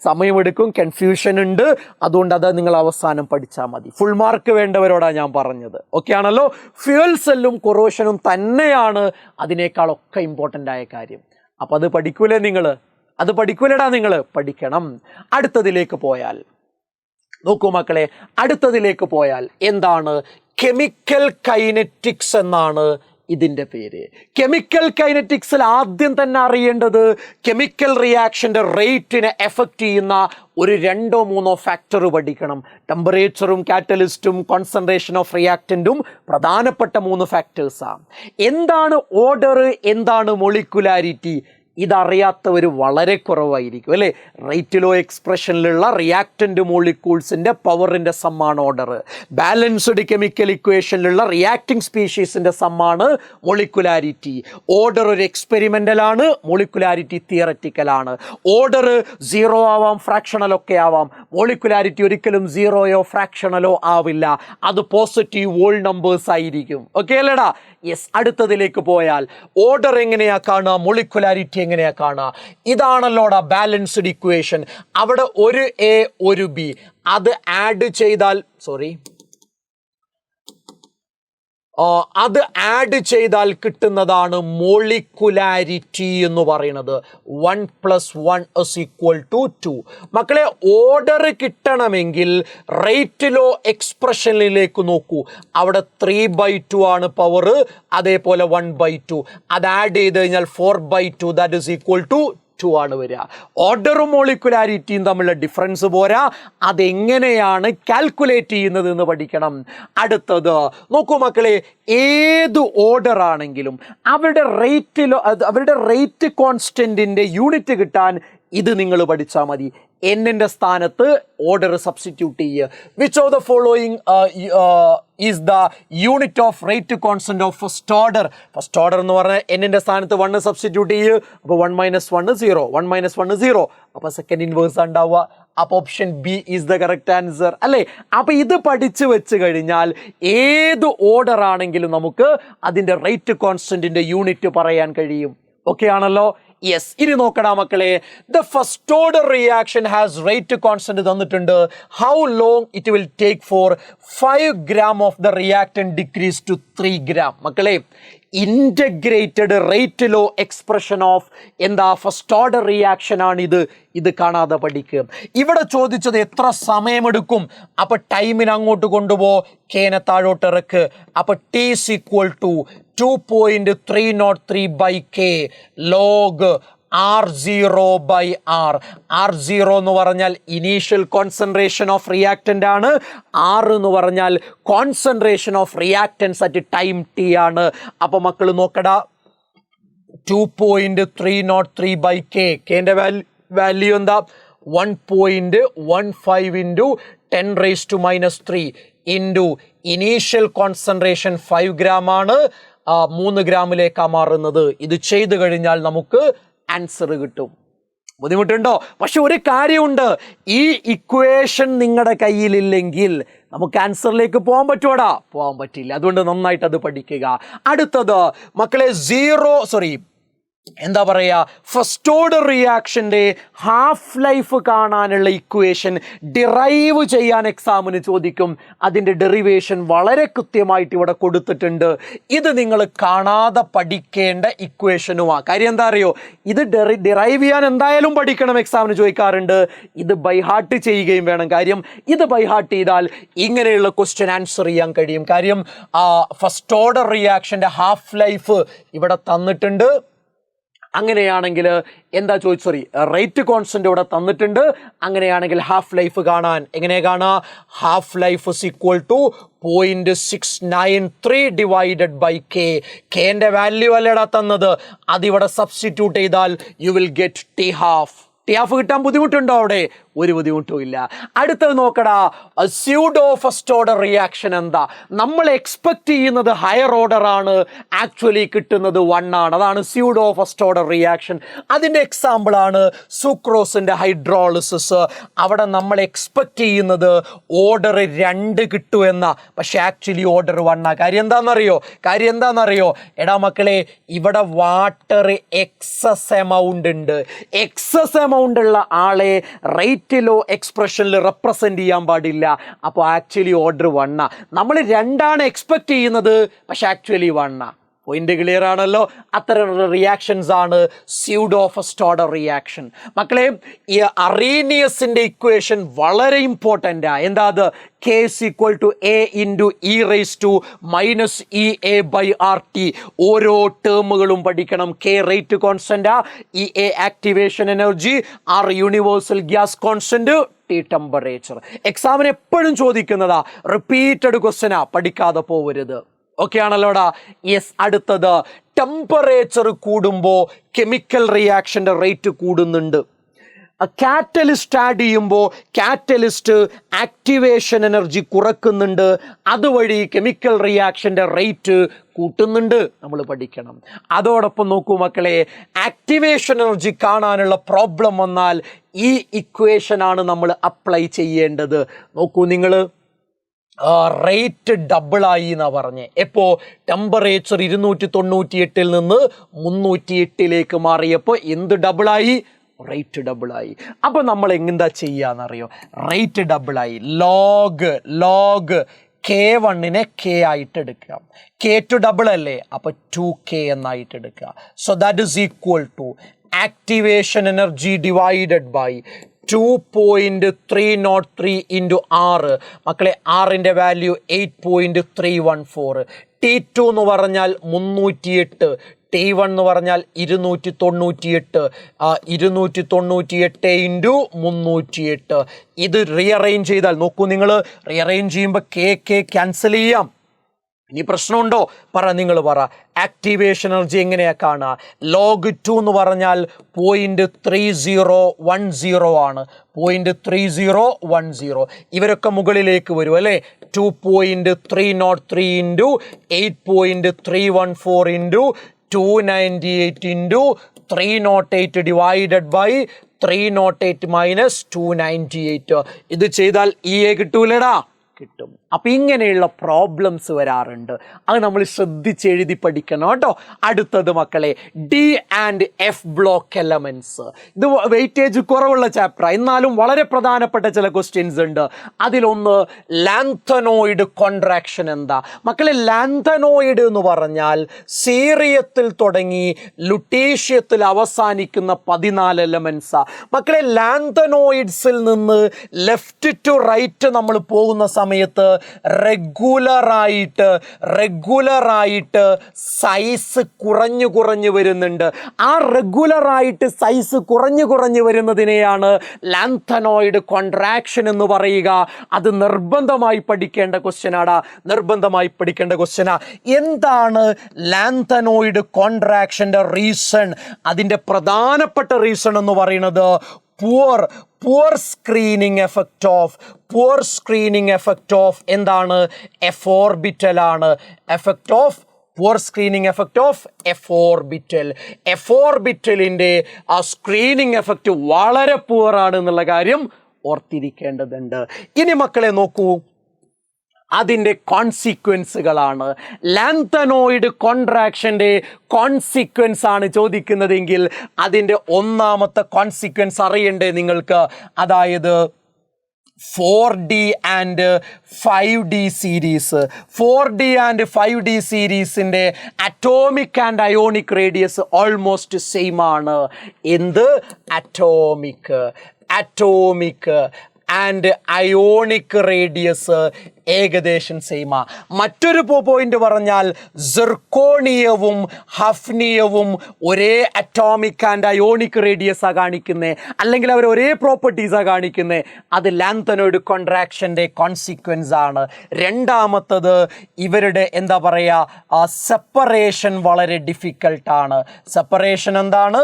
S1: സമയമെടുക്കും, കൺഫ്യൂഷൻ ഉണ്ട്. അതുകൊണ്ട് അത് നിങ്ങൾ അവസാനം പഠിച്ചാൽ മതി. ഫുൾ മാർക്ക് വേണ്ടവരോടാണ് ഞാൻ പറഞ്ഞത്. ഓക്കെ ആണല്ലോ? ഫ്യൂൽ സെല്ലും കൊറോഷനും തന്നെയാണ് അതിനേക്കാളൊക്കെ ഇമ്പോർട്ടൻ്റ് ആയ കാര്യം. അപ്പം അത് പഠിക്കൂലേ നിങ്ങൾ? അത് പഠിക്കൂലടാ നിങ്ങൾ? പഠിക്കണം. അടുത്തതിലേക്ക് പോയാൽ നോക്കൂ മക്കളെ, അടുത്തതിലേക്ക് പോയാൽ എന്താണ്? കെമിക്കൽ കൈനറ്റിക്സ് എന്നാണ് ഇതിൻ്റെ പേര്. കെമിക്കൽ കൈനറ്റിക്സിൽ ആദ്യം തന്നെ അറിയേണ്ടത് കെമിക്കൽ റിയാക്ഷൻ്റെ റേറ്റിനെ എഫക്റ്റ് ചെയ്യുന്ന ഒരു 2-3 ഫാക്ടർ പഠിക്കണം. ടെമ്പറേച്ചറും കാറ്റലിസ്റ്റും കോൺസെൻട്രേഷൻ ഓഫ് റിയാക്റ്റൻറ്റും പ്രധാനപ്പെട്ട 3 ഫാക്ടേഴ്സാണ്. എന്താണ് ഓർഡർ, എന്താണ് മോളിക്കുലാരിറ്റി? ഇതറിയാത്തവർ വളരെ കുറവായിരിക്കും അല്ലേ? റേറ്റ് ലോ എക്സ്പ്രഷനിലുള്ള റിയാക്റ്റൻ്റ് മോളിക്യൂൾസിൻ്റെ പവറിൻ്റെ സമ്മാണ് ഓർഡർ. ബാലൻസ്ഡ് കെമിക്കൽ ഇക്വേഷനിലുള്ള റിയാക്ടിങ് സ്പീഷീസിൻ്റെ സമ്മാണ് മോളിക്കുലാരിറ്റി. ഓർഡർ ഒരു എക്സ്പെരിമെൻ്റലാണ്, മോളിക്കുലാരിറ്റി തിയററ്റിക്കലാണ്. ഓർഡർ 0 ആവാം, ഫ്രാക്ഷണലൊക്കെ ആവാം. മോളിക്കുലാരിറ്റി ഒരിക്കലും 0യോ ഫ്രാക്ഷണലോ ആവില്ല. അത് പോസിറ്റീവ് വോൾ നമ്പേഴ്സ് ആയിരിക്കും. ഓക്കെ അല്ലേടാ? യെസ്. അടുത്തതിലേക്ക് പോയാൽ ഓർഡർ എങ്ങനെയാ കാണുക, മോളിക്കുലാരിറ്റി എങ്ങനെയാ കാണുക? ഇതാണല്ലോടാ ബാലൻസ്ഡ് ഇക്വേഷൻ. അവിടെ ഒരു എ ഒരു ബി അത് ആഡ് ചെയ്താൽ കിട്ടുന്നതാണ് മോളിക്കുലാരിറ്റി എന്ന് പറയുന്നത്. 1 + 1 = 2. മക്കളെ, ഓർഡർ കിട്ടണമെങ്കിൽ റേറ്റ് ലോ എക്സ്പ്രഷനിലേക്ക് നോക്കൂ. അവിടെ 3/2 ആണ് പവർ, അതേപോലെ 1/2 അത് ആഡ് ചെയ്ത് കഴിഞ്ഞാൽ 4/2 ദാറ്റ് ഈസ് ഈക്വൽ ടു 2 ആണ് വരിക. ഓർഡറും മോളിക്കുലാരിറ്റിയും തമ്മിലുള്ള ഡിഫറൻസ് പോരാ, അതെങ്ങനെയാണ് കാൽക്കുലേറ്റ് ചെയ്യുന്നത് എന്ന് പഠിക്കണം. അടുത്തത് നോക്കൂ മക്കളെ, ഏത് ഓർഡർ ആണെങ്കിലും അവരുടെ റേറ്റ് കോൺസ്റ്റന്റിന്റെ യൂണിറ്റ് കിട്ടാൻ ഇത് നിങ്ങൾ പഠിച്ചാൽ മതി. എന്നിൻ്റെ സ്ഥാനത്ത് ഓർഡർ സബ്സ്റ്റിറ്റ്യൂട്ട് ചെയ്യുക. Which of the following is the unit of rate constant of first order? First order എന്ന് പറഞ്ഞാൽ എന്നിൻ്റെ സ്ഥാനത്ത് 1 സബ്സ്റ്റിറ്റ്യൂട്ട് ചെയ്യുക. അപ്പോൾ 1 - 1 0, 1 - 1 0. അപ്പോൾ സെക്കൻഡ് ഇൻവേഴ്സ് ഉണ്ടാവുക. അപ്പോൾ option B is the correct answer അല്ലേ? അപ്പോൾ ഇത് പഠിച്ചു വെച്ച് കഴിഞ്ഞാൽ ഏത് ഓർഡർ ആണെങ്കിലും നമുക്ക് അതിൻ്റെ റേറ്റ് കോൺസ്റ്റന്റിന്റെ യൂണിറ്റ് പറയാൻ കഴിയും. ഓക്കെ ആണല്ലോ? യെസ്. ഇനി നോക്കടാ മക്കളെ, the first order reaction has rate constant തന്നിട്ടുണ്ട്. How long it will take for 5 gram of the reactant decrease to 3 gram? മക്കളെ, integrated rate law expression of first order reaction ആണ് ഇത് കാണാതെ പഠിക്കുക. ഇവിടെ ചോദിച്ചത് എത്ര സമയമെടുക്കും? അപ്പൊ ടൈമിന് അങ്ങോട്ട് കൊണ്ടുപോ, കേനെ താഴോട്ട് ഇറക്ക്. അപ്പൊ T = 2.303/k log R0/R. R0 എന്ന് പറഞ്ഞാൽ ഇനീഷ്യൽ കോൺസെൻട്രേഷൻ ഓഫ് റിയാക്റ്റൻ്റ് ആണ്. R എന്ന് പറഞ്ഞാൽ concentration of reactance at time T ആണ്. അപ്പോൾ മക്കൾ നോക്കടാ, 2.303/k. കേൻ്റെ വാല്യൂ എന്താ? 1.15 × 10⁻³ ഇൻറ്റു ഇനീഷ്യൽ കോൺസെൻട്രേഷൻ 5 gram ആണ്, 3 ഗ്രാമിലേക്കാണ് മാറുന്നത്. ഇത് ചെയ്തു കഴിഞ്ഞാൽ നമുക്ക് ആൻസർ കിട്ടും. ബുദ്ധിമുട്ടുണ്ടോ? പക്ഷെ ഒരു കാര്യമുണ്ട്, ഈ ഇക്വേഷൻ നിങ്ങളുടെ കയ്യിലില്ലെങ്കിൽ നമുക്ക് ആൻസറിലേക്ക് പോകാൻ പറ്റുമോടാ? പോകാൻ പറ്റില്ല. അതുകൊണ്ട് നന്നായിട്ട് അത് പഠിക്കുക. അടുത്തത് മക്കളെ, ഫസ്റ്റ് ഓർഡർ റിയാക്ഷൻ്റെ ഹാഫ് ലൈഫ് കാണാനുള്ള ഇക്വേഷൻ ഡിറൈവ് ചെയ്യാൻ എക്സാമിന് ചോദിക്കും. അതിൻ്റെ ഡെറിവേഷൻ വളരെ കൃത്യമായിട്ട് ഇവിടെ കൊടുത്തിട്ടുണ്ട്. ഇത് നിങ്ങൾ കാണാതെ പഠിക്കേണ്ട ഇക്വേഷനുമാണ്. കാര്യം എന്താ അറിയോ? ഇത് ഡിറൈവ് ചെയ്യാൻ എന്തായാലും പഠിക്കണം, എക്സാമിന് ചോദിക്കാറുണ്ട്. ഇത് ബൈ ഹാർട്ട് ചെയ്യുകയും വേണം. കാര്യം ഇത് ബൈ ഹാർട്ട് ചെയ്താൽ ഇങ്ങനെയുള്ള ക്വസ്റ്റ്യൻ ആൻസർ ചെയ്യാൻ കഴിയും. കാര്യം ഫസ്റ്റ് ഓർഡർ റിയാക്ഷൻ്റെ ഹാഫ് ലൈഫ് ഇവിടെ തന്നിട്ടുണ്ട്. അങ്ങനെയാണെങ്കിൽ റേറ്റ് കോൺസ്റ്റന്റ് ഇവിടെ തന്നിട്ടുണ്ട്. അങ്ങനെയാണെങ്കിൽ ഹാഫ് ലൈഫ് കാണാൻ എങ്ങനെ കാണാം? Half life = 0.693/k. കേൻ്റെ വാല്യൂ അല്ലേടാ തന്നത്, അതിവിടെ സബ്സ്റ്റിറ്റ്യൂട്ട് ചെയ്താൽ you will get T half. T half കിട്ടാൻ ബുദ്ധിമുട്ടുണ്ടോ? അവിടെ ഒരു ബുദ്ധിമുട്ടും ഇല്ല. അടുത്തത് നോക്കടാ, സ്യൂഡോ ഫസ്റ്റ് ഓർഡർ റിയാക്ഷൻ എന്താ? നമ്മൾ എക്സ്പെക്ട് ചെയ്യുന്നത് ഹയർ ഓർഡർ ആണ്, ആക്ച്വലി കിട്ടുന്നത് 1 ആണ്. അതാണ് സ്യൂഡോ ഫസ്റ്റ് ഓർഡർ റിയാക്ഷൻ. അതിൻ്റെ എക്സാമ്പിൾ ആണ് സുക്രോസിൻ്റെ ഹൈഡ്രോളിസിസ്. അവിടെ നമ്മൾ എക്സ്പെക്ട് ചെയ്യുന്നത് ഓർഡർ 2 കിട്ടുമെന്ന, പക്ഷെ ആക്ച്വലി ഓർഡർ 1 ആ. കാര്യം എന്താണെന്നറിയോ? എടാ മക്കളെ, ഇവിടെ വാട്ടർ എക്സസ് എമൗണ്ട് ഉണ്ട്. എക്സസ് എമൗണ്ട് ഉള്ള ആളെ റേറ്റിലോ എക്സ്പ്രഷനിൽ റെപ്രസെന്റ് ചെയ്യാൻ പാടില്ല. അപ്പോൾ ആക്ച്വലി ഓർഡർ 1 ആ. നമ്മൾ 2 ആണ് എക്സ്പെക്ട് ചെയ്യുന്നത്, പക്ഷെ ആക്ച്വലി 1 ആ. പോയിന്റ് ക്ലിയർ ആണല്ലോ? അത്തരമുള്ള റിയാക്ഷൻസ് ആണ് സ്യൂഡോ ഫസ്റ്റ് ഓർഡർ റിയാക്ഷൻ. മക്കളെ, ഈ അറീനിയസിന്റെ ഇക്വേഷൻ വളരെ ഇമ്പോർട്ടൻ്റ് ആ. എന്താ അത്? K = A × E⁻ EA/RT. ഓരോ ടേമുകളും പഠിക്കണം. K rate constant, EA activation energy, R universal gas constant, T temperature. എക്സാമിന് എപ്പോഴും ചോദിക്കുന്നതാ, റിപ്പീറ്റഡ് ക്വസ്റ്റ്യനാ, പഠിക്കാതെ പോവരുത്. ഓക്കെ ആണല്ലോടാ? യെസ്. അടുത്തത്, ടെമ്പറേച്ചർ കൂടുമ്പോൾ കെമിക്കൽ റിയാക്ഷൻ്റെ റേറ്റ് കൂടുന്നുണ്ട്. കാറ്റലിസ്റ്റ് ആഡ് ചെയ്യുമ്പോൾ കാറ്റലിസ്റ്റ് ആക്ടിവേഷൻ എനർജി കുറക്കുന്നുണ്ട്, അതുവഴി കെമിക്കൽ റിയാക്ഷൻ്റെ റേറ്റ് കൂട്ടുന്നുണ്ട്. നമ്മൾ പഠിക്കണം. അതോടൊപ്പം നോക്കൂ മക്കളെ, ആക്ടിവേഷൻ എനർജി കാണാനുള്ള പ്രോബ്ലം വന്നാൽ ഈ ഇക്വേഷനാണ് നമ്മൾ അപ്ലൈ ചെയ്യേണ്ടത്. നോക്കൂ നിങ്ങൾ, റേറ്റ് ഡബിളായി എന്നാണ് പറഞ്ഞത്. എപ്പോൾ? ടെമ്പറേച്ചർ 298 നിന്ന് 308 മാറിയപ്പോൾ എന്ത് ഡബിളായി? റേറ്റ് ഡബിളായി. അപ്പോൾ നമ്മൾ എന്താ ചെയ്യാന്നറിയോ? റേറ്റ് ഡബിളായി, ലോഗ് K1 K ആയിട്ട് എടുക്കുക. K2 ഡബിൾ അല്ലേ, അപ്പോൾ 2K എന്നായിട്ട് എടുക്കുക. So that is equal to activation energy divided by 2.303 × R. മക്കളെ, R-ൻ്റെ വാല്യൂ 8.314. T2 എന്ന് പറഞ്ഞാൽ 308, T1 എന്ന് പറഞ്ഞാൽ 298. 298 × 308. ഇത് റീഅറേഞ്ച് ചെയ്താൽ നോക്കൂ നിങ്ങൾ, റീഅറേഞ്ച് ചെയ്യുമ്പോൾ K ക്യാൻസൽ ചെയ്യാം. ഇനി പ്രശ്നമുണ്ടോ? നിങ്ങൾ പറ. ആക്ടിവേഷൻ എനർജി എങ്ങനെയാ കാണുക? ലോഗ് 2 എന്ന് പറഞ്ഞാൽ 0.3010 ആണ്. 0.3010. ഇവരൊക്കെ മുകളിലേക്ക് വരും അല്ലേ? 2.303 × 8.314 × 298 × 308 ഡിവൈഡഡ് ബൈ 308 - 298. ഇത് ചെയ്താൽ EA കിട്ടൂലടാ? കിട്ടും. അപ്പം ഇങ്ങനെയുള്ള പ്രോബ്ലംസ് വരാറുണ്ട്. അത് നമ്മൾ ശ്രദ്ധിച്ചെഴുതി പഠിക്കണം കേട്ടോ. അടുത്തത് മക്കളെ, D and F block elements. ഇത് വെയിറ്റേജ് കുറവുള്ള ചാപ്റ്ററാണ്, എന്നാലും വളരെ പ്രധാനപ്പെട്ട ചില ക്വസ്റ്റ്യൻസ് ഉണ്ട്. അതിലൊന്ന് ലാന്തനോയിഡ് കോൺട്രാക്ഷൻ എന്താ? മക്കളെ, ലാന്തനോയിഡ് എന്ന് പറഞ്ഞാൽ സീറിയത്തിൽ തുടങ്ങി ലുട്ടീഷ്യത്തിൽ അവസാനിക്കുന്ന 14 എലമെൻറ്റ്സാണ്. മക്കളെ, ലാന്തനോയിഡ്സിൽ നിന്ന് ലെഫ്റ്റ് ടു റൈറ്റ് നമ്മൾ പോകുന്ന സമയത്ത് റെഗുലറായിട്ട് സൈസ് കുറഞ്ഞു വരുന്നുണ്ട്. ആ റെഗുലറായിട്ട് സൈസ് കുറഞ്ഞു വരുന്നതിനെയാണ് ലാന്തനോയിഡ് കോൺട്രാക്ഷൻ എന്ന് പറയുക. അത് നിർബന്ധമായി പഠിക്കേണ്ട ക്വസ്റ്റ്യനാടാ, എന്താണ് ലാന്തനോയിഡ് കോൺട്രാക്ഷൻ്റെ റീസൺ? അതിൻ്റെ പ്രധാനപ്പെട്ട റീസൺ എന്ന് പറയുന്നത് poor screening effect of എന്താണ്? F orbital ആണ്. poor screening effect of F orbital. F orbitalൻ്റെ ആ സ്ക്രീനിങ് എഫക്റ്റ് വളരെ പുവർ ആണ് എന്നുള്ള കാര്യം ഓർത്തിരിക്കേണ്ടതുണ്ട്. ഇനി മക്കളെ നോക്കൂ, അതിൻ്റെ കോൺസിക്വൻസുകളാണ്. ലാന്തനോയിഡ് കോൺട്രാക്ഷൻ്റെ കോൺസിക്വൻസ് ആണ് ചോദിക്കുന്നതെങ്കിൽ അതിൻ്റെ ഒന്നാമത്തെ കോൺസിക്വൻസ് അറിയണ്ടേ നിങ്ങൾക്ക്? അതായത് 4D and 5D series. 4D and 5D സീരീസിൻ്റെ atomic and ionic radius almost same ആണ്. എന്ത്? അറ്റോമിക് ആൻഡ് അയോണിക് റേഡിയസ് ഏകദേശം സെയിമാ. മറ്റൊരു പോയിന്റ് പറഞ്ഞാൽ സിർക്കോണിയവും ഹഫ്നിയവും ഒരേ അറ്റോമിക് ആൻഡ് അയോണിക് റേഡിയസാണ് കാണിക്കുന്നത്, അല്ലെങ്കിൽ അവർ ഒരേ പ്രോപ്പർട്ടീസാണ് കാണിക്കുന്നത്. അത് ലാന്തനോയിഡ് കോൺട്രാക്ഷൻ്റെ കോൺസിക്വൻസ് ആണ്. രണ്ടാമത്തത് ഇവരുടെ എന്താ പറയുക, സെപ്പറേഷൻ വളരെ ഡിഫിക്കൽട്ടാണ്. സെപ്പറേഷൻ എന്താണ്?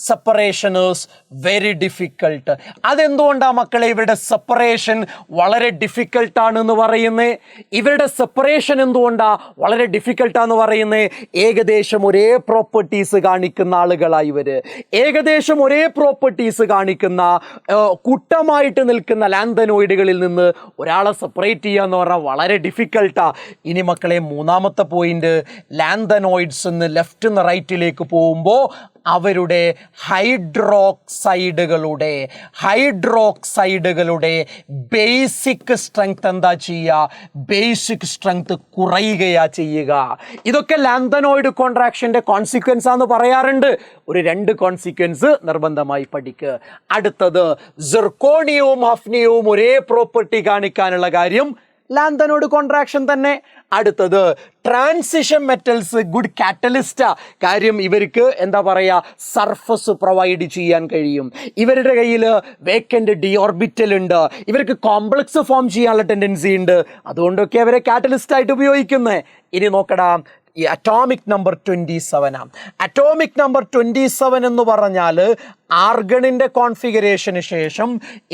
S1: Separation is very difficult. അതെന്തുകൊണ്ടാണ് മക്കളെ ഇവരുടെ സെപ്പറേഷൻ വളരെ ഡിഫിക്കൽട്ടാണെന്ന് പറയുന്നത്? ഇവരുടെ സെപ്പറേഷൻ എന്തുകൊണ്ടാണ് വളരെ ഡിഫിക്കൽട്ടാന്ന് പറയുന്നത്? ഏകദേശം ഒരേ പ്രോപ്പർട്ടീസ് കാണിക്കുന്ന ആളുകളാണ് ഇവർ. ഏകദേശം ഒരേ പ്രോപ്പർട്ടീസ് കാണിക്കുന്ന കൂട്ടമായിട്ട് നിൽക്കുന്ന ലാന്തനോയിഡുകളിൽ നിന്ന് ഒരാളെ സെപ്പറേറ്റ് ചെയ്യുക എന്ന് പറഞ്ഞാൽ വളരെ ഡിഫിക്കൽട്ടാണ്. ഇനി മക്കളെ മൂന്നാമത്തെ പോയിന്റ്, ലാന്തനോയിഡ്സ് നിന്ന് ലെഫ്റ്റ് നിന്ന് റൈറ്റിലേക്ക് പോകുമ്പോൾ അവരുടെ ഹൈഡ്രോക്സൈഡുകളുടെ ബേസിക് സ്ട്രെങ്ത് എന്താ ചെയ്യുക? ബേസിക് സ്ട്രെങ്ത് കുറയുകയാ ചെയ്യുക. ഇതൊക്കെ ലാന്തനോയിഡ് കോൺട്രാക്ഷൻ്റെ കോൺസിക്വൻസ് ആണെന്ന് പറയാറുണ്ട്. ഒരു 2 കോൺസിക്വൻസ് നിർബന്ധമായി പഠിക്കുക. അടുത്തത് സിർക്കോണിയവും ഹഫ്നിയവും ഒരേ പ്രോപ്പർട്ടി കാണിക്കാനുള്ള കാര്യം ലാന്തനോയിഡ് കോൺട്രാക്ഷൻ തന്നെ. അടുത്തത് ട്രാൻസിഷൻ മെറ്റൽസ് ഗുഡ് കാറ്റലിസ്റ്റാ. കാര്യം ഇവർക്ക് എന്താ പറയുക, സർഫസ് പ്രൊവൈഡ് ചെയ്യാൻ കഴിയും. ഇവരുടെ കയ്യിൽ വേക്കൻറ്റ് ഡി ഓർബിറ്റൽ ഉണ്ട്. ഇവർക്ക് കോംപ്ലക്സ് ഫോം ചെയ്യാനുള്ള ടെൻഡൻസി ഉണ്ട്. അതുകൊണ്ടൊക്കെ അവരെ കാറ്റലിസ്റ്റ് ആയിട്ട് ഉപയോഗിക്കുന്നത്. ഇനി നോക്കടാ, ഈ അറ്റോമിക് നമ്പർ 27 ആണ്. അറ്റോമിക് നമ്പർ 27 എന്ന് പറഞ്ഞാൽ ആർഗണിൻ്റെ കോൺഫിഗറേഷന് ശേഷം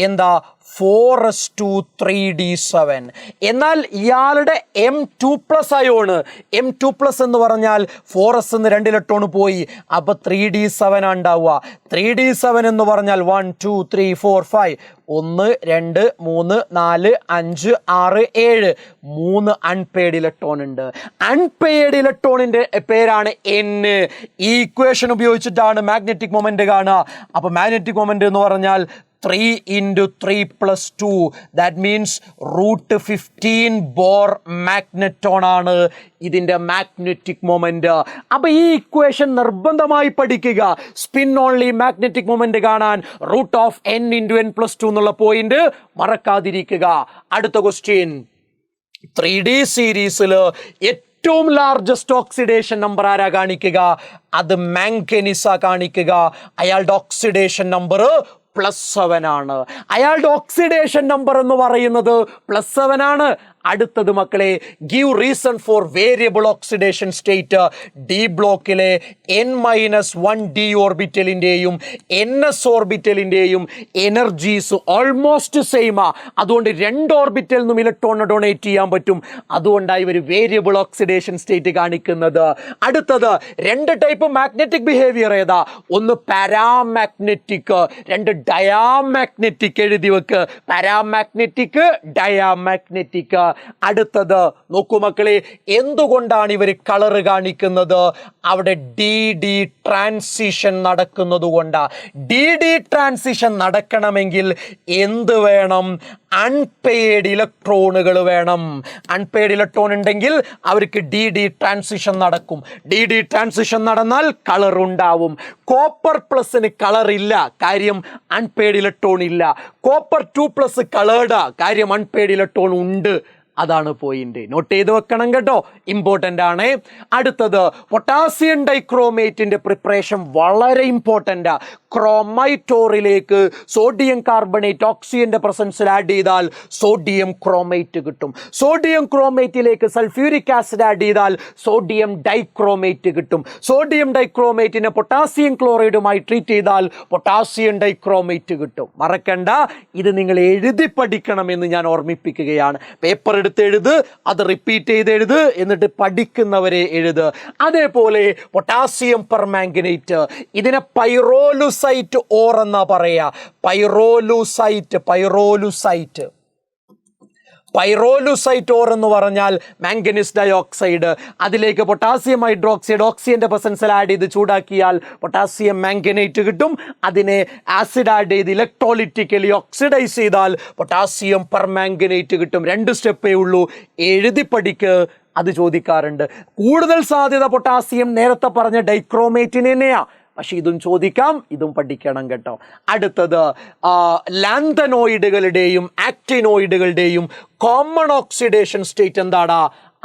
S1: എന്താ 4s2 3d7. എന്നാൽ ഇയാളുടെ M2+ അയോണ്, M2+ എന്ന് പറഞ്ഞാൽ 4s എന്ന് 2 ഇലക്ട്രോൺ പോയി, അപ്പോൾ 3d7 ഉണ്ടാവുക. 3d7 എന്ന് പറഞ്ഞാൽ 1 2 3 4 5 1 2 3 4 5 6 7 3 അൺപെയ്ഡ് ഇലക്ട്രോൺ ഉണ്ട്. അൺപെയ്ഡ് ഇലക്ട്രോണിൻ്റെ പേരാണ് N. ഈ ഇക്വേഷൻ ഉപയോഗിച്ചിട്ടാണ് മാഗ്നറ്റിക് മൊമെന്റ് കാണുക. അപ്പോൾ മാഗ്നറ്റിക് മൊമെന്റ് എന്ന് പറഞ്ഞാൽ 3 × 3 + 2 ദാറ്റ് മീൻസ് √15 ബോർ മാഗ്നെറ്റോൺ ആണ് ഇതിൻ്റെ മാഗ്നറ്റിക് മൊമെന്റ്. അപ്പോൾ ഈ ഇക്വേഷൻ നിർബന്ധമായി പഠിക്കുക. സ്പിൻ ഓൺലി മാഗ്നറ്റിക് മൊമെന്റ് കാണാൻ √n × n + 2 എന്നുള്ള പോയിന്റ് മറക്കാതിരിക്കുക. അടുത്ത ക്വസ്റ്റ്യൻ, 3D സീരീസിൽ ഏറ്റവും ലാർജസ്റ്റ് ഓക്സിഡേഷൻ നമ്പർ ആരാ കാണിക്കുക? അത് മാംഗനീസാ കാണിക്കുക. അയാളുടെ ഓക്സിഡേഷൻ നമ്പർ +7 ആണ്. അയാളുടെ ഓക്സിഡേഷൻ നമ്പർ എന്ന് പറയുന്നത് +7 ആണ്. അടുത്തത് മക്കളെ, give reason for variable oxidation state. D ബ്ലോക്കിലെ n-1d ഓർബിറ്റലിൻ്റെയും ns ഓർബിറ്റലിൻ്റെയും എനർജീസ് ഓൾമോസ്റ്റ് സെയിമാ. അതുകൊണ്ട് 2 ഓർബിറ്റലിൽ നിന്നും ഇലക്ട്രോണിനെ ഡൊണേറ്റ് ചെയ്യാൻ പറ്റും. അതുകൊണ്ടാണ് ഇവർ വേരിയബിൾ ഓക്സിഡേഷൻ സ്റ്റേറ്റ് കാണിക്കുന്നത്. അടുത്തത് 2 ടൈപ്പ് മാഗ്നറ്റിക് ബിഹേവിയർ ഏതാ? ഒന്ന് പാരാമാഗ്നറ്റിക്, 2 ഡയാമാഗ്നറ്റിക്. എഴുതി വെക്ക്, പാരാമാഗ്നറ്റിക്, ഡയാമാഗ്നറ്റിക്. അടുത്തത് നോക്കൂ മക്കളെ, എന്തുകൊണ്ടാണ് ഇവർ കളർ കാണിക്കുന്നത്? അവിടെ DD ട്രാൻസിഷൻ നടക്കുന്നത് കൊണ്ടാണ്. DD ട്രാൻസിഷൻ നടക്കണമെങ്കിൽ എന്ത് വേണം? അൺപെയ്ഡ് ഇലക്ട്രോണുകൾ വേണം. അൺപെയ്ഡ് ഇലക്ട്രോൺ ഉണ്ടെങ്കിൽ അവർക്ക് DD ട്രാൻസിഷൻ നടക്കും. DD ട്രാൻസിഷൻ നടന്നാൽ കളർ ഉണ്ടാവും. കോപ്പർ പ്ലസിന് കളർ ഇല്ല, കാര്യം അൺപെയ്ഡ് ഇലക്ട്രോൺ ഇല്ല. കോപ്പർ 2+ കളേർഡാ, കാര്യം അൺപെയ്ഡ് ഇലക്ട്രോൺ ഉണ്ട്. അതാണ് പോയിന്റ്. നോട്ട് ചെയ്ത് വെക്കണം കേട്ടോ, ഇമ്പോർട്ടൻ്റ് ആണ്. അടുത്തത് പൊട്ടാസ്യം ഡൈക്രോമേറ്റിൻ്റെ പ്രിപ്പറേഷൻ വളരെ ഇമ്പോർട്ടൻ്റാ. ക്രോമൈറ്റോറിലേക്ക് സോഡിയം കാർബണേറ്റ് ഓക്സിജന്റെ പ്രസൻസിൽ ആഡ് ചെയ്താൽ സോഡിയം ക്രോമേറ്റ് കിട്ടും. സോഡിയം ക്രോമേറ്റിലേക്ക് സൾഫ്യൂരിക് ആസിഡ് ആഡ് ചെയ്താൽ സോഡിയം ഡൈക്രോമേറ്റ് കിട്ടും. സോഡിയം ഡൈക്രോമേറ്റിനെ പൊട്ടാസ്യം ക്ലോറൈഡുമായി ട്രീറ്റ് ചെയ്താൽ പൊട്ടാസ്യം ഡൈക്രോമേറ്റ് കിട്ടും. മറക്കണ്ട, ഇത് നിങ്ങൾ എഴുതി പഠിക്കണമെന്ന് ഞാൻ ഓർമ്മിപ്പിക്കുകയാണ്. പേപ്പർ എടുത്ത് എഴുത്, അത് റിപ്പീറ്റ് ചെയ്ത് എഴുത്, എന്നിട്ട് പഠിക്കുന്നവരെ എഴുത്. അതേപോലെ പൊട്ടാസ്യം പെർമാംഗനേറ്റ്, ഇതിനെ പൈറോലുസൈറ്റ് ഓർ എന്നാ പറയാ. പൈറോലുസൈറ്റ് ഓർ എന്ന് പറഞ്ഞാൽ മാംഗനീസ് ഡയോക്സൈഡ്, അതിലേക്ക് പൊട്ടാസ്യം ഹൈഡ്രോക്സൈഡ് ഓക്സിജന്റെ പ്രസൻസിൽ ആഡ് ചെയ്ത് ചൂടാക്കിയാൽ പൊട്ടാസ്യം മാംഗനേറ്റ് കിട്ടും. അതിനെ ആസിഡ് ആഡ് ചെയ്ത് ഇലക്ട്രോളിറ്റിക്കലി ഓക്സിഡൈസ് ചെയ്താൽ പൊട്ടാസ്യം പെർമാംഗനേറ്റ് കിട്ടും. 2 സ്റ്റെപ്പേ ഉള്ളൂ, എഴുതി പഠിക്ക്. അത് ചോദിക്കാറുണ്ട്. കൂടുതൽ സാധ്യത പൊട്ടാസ്യം നേരത്തെ പറഞ്ഞ ഡൈക്രോമേറ്റിന് തന്നെയാണ്. പക്ഷെ ഇതും ചോദിക്കാം, ഇതും പഠിക്കണം കേട്ടോ. അടുത്തത് ലാന്തനോയിഡുകളുടെയും ആക്ടിനോയിഡുകളുടെയും കോമൺ ഓക്സിഡേഷൻ സ്റ്റേറ്റ് എന്താടാ?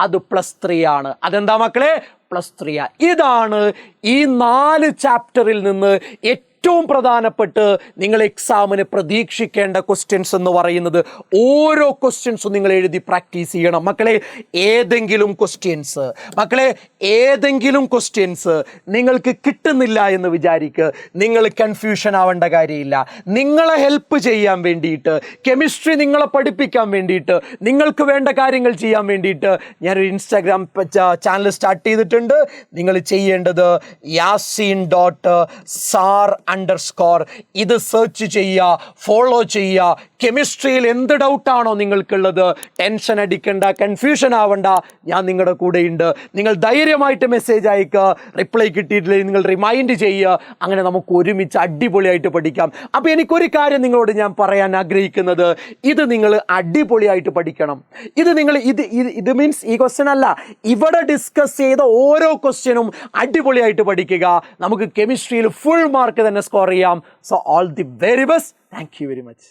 S1: അത് +3 ആണ്. അതെന്താ മക്കളെ? +3. ഇതാണ് ഈ 4 ചാപ്റ്ററിൽ നിന്ന് ഏറ്റവും പ്രധാനപ്പെട്ട് നിങ്ങൾ എക്സാമിന് പ്രതീക്ഷിക്കേണ്ട ക്വസ്റ്റ്യൻസ് എന്ന് പറയുന്നത്. ഓരോ ക്വസ്റ്റ്യൻസും നിങ്ങൾ എഴുതി പ്രാക്ടീസ് ചെയ്യണം മക്കളെ. ഏതെങ്കിലും ക്വസ്റ്റ്യൻസ് നിങ്ങൾക്ക് കിട്ടുന്നില്ല എന്ന് വിചാരിക്കുക, നിങ്ങൾ കൺഫ്യൂഷൻ ആവേണ്ട കാര്യമില്ല. നിങ്ങളെ ഹെൽപ്പ് ചെയ്യാൻ വേണ്ടിയിട്ട്, കെമിസ്ട്രി നിങ്ങളെ പഠിപ്പിക്കാൻ വേണ്ടിയിട്ട്, നിങ്ങൾക്ക് വേണ്ട കാര്യങ്ങൾ ചെയ്യാൻ വേണ്ടിയിട്ട് ഞാനൊരു ഇൻസ്റ്റാഗ്രാം ചാനൽ സ്റ്റാർട്ട് ചെയ്തിട്ടുണ്ട്. നിങ്ങൾ ചെയ്യേണ്ടത് yasin.sar_, ഇത് സെർച്ച് ചെയ്യുക, ഫോളോ ചെയ്യുക. കെമിസ്ട്രിയിൽ എന്ത് ഡൗട്ടാണോ നിങ്ങൾക്കുള്ളത്, ടെൻഷൻ അടിക്കണ്ട, കൺഫ്യൂഷൻ ആവണ്ട, ഞാൻ നിങ്ങളുടെ കൂടെയുണ്ട്. നിങ്ങൾ ധൈര്യമായിട്ട് മെസ്സേജ് അയക്കുക. റിപ്ലൈ കിട്ടിയിട്ടില്ലെങ്കിൽ നിങ്ങൾ റിമൈൻഡ് ചെയ്യുക. അങ്ങനെ നമുക്ക് ഒരുമിച്ച് അടിപൊളിയായിട്ട് പഠിക്കാം. അപ്പോൾ എനിക്കൊരു കാര്യം നിങ്ങളോട് ഞാൻ പറയാൻ ആഗ്രഹിക്കുന്നത്, ഇത് നിങ്ങൾ അടിപൊളിയായിട്ട് പഠിക്കണം. ഇത് മീൻസ് ഈ ക്വസ്റ്റ്യൻ അല്ല, ഇവിടെ ഡിസ്കസ് ചെയ്ത ഓരോ ക്വസ്റ്റ്യനും അടിപൊളിയായിട്ട് പഠിക്കുക. നമുക്ക് കെമിസ്ട്രിയിൽ ഫുൾ മാർക്ക് തന്നെ സ്കോർ ചെയ്യാം. So all the very best. Thank you very much.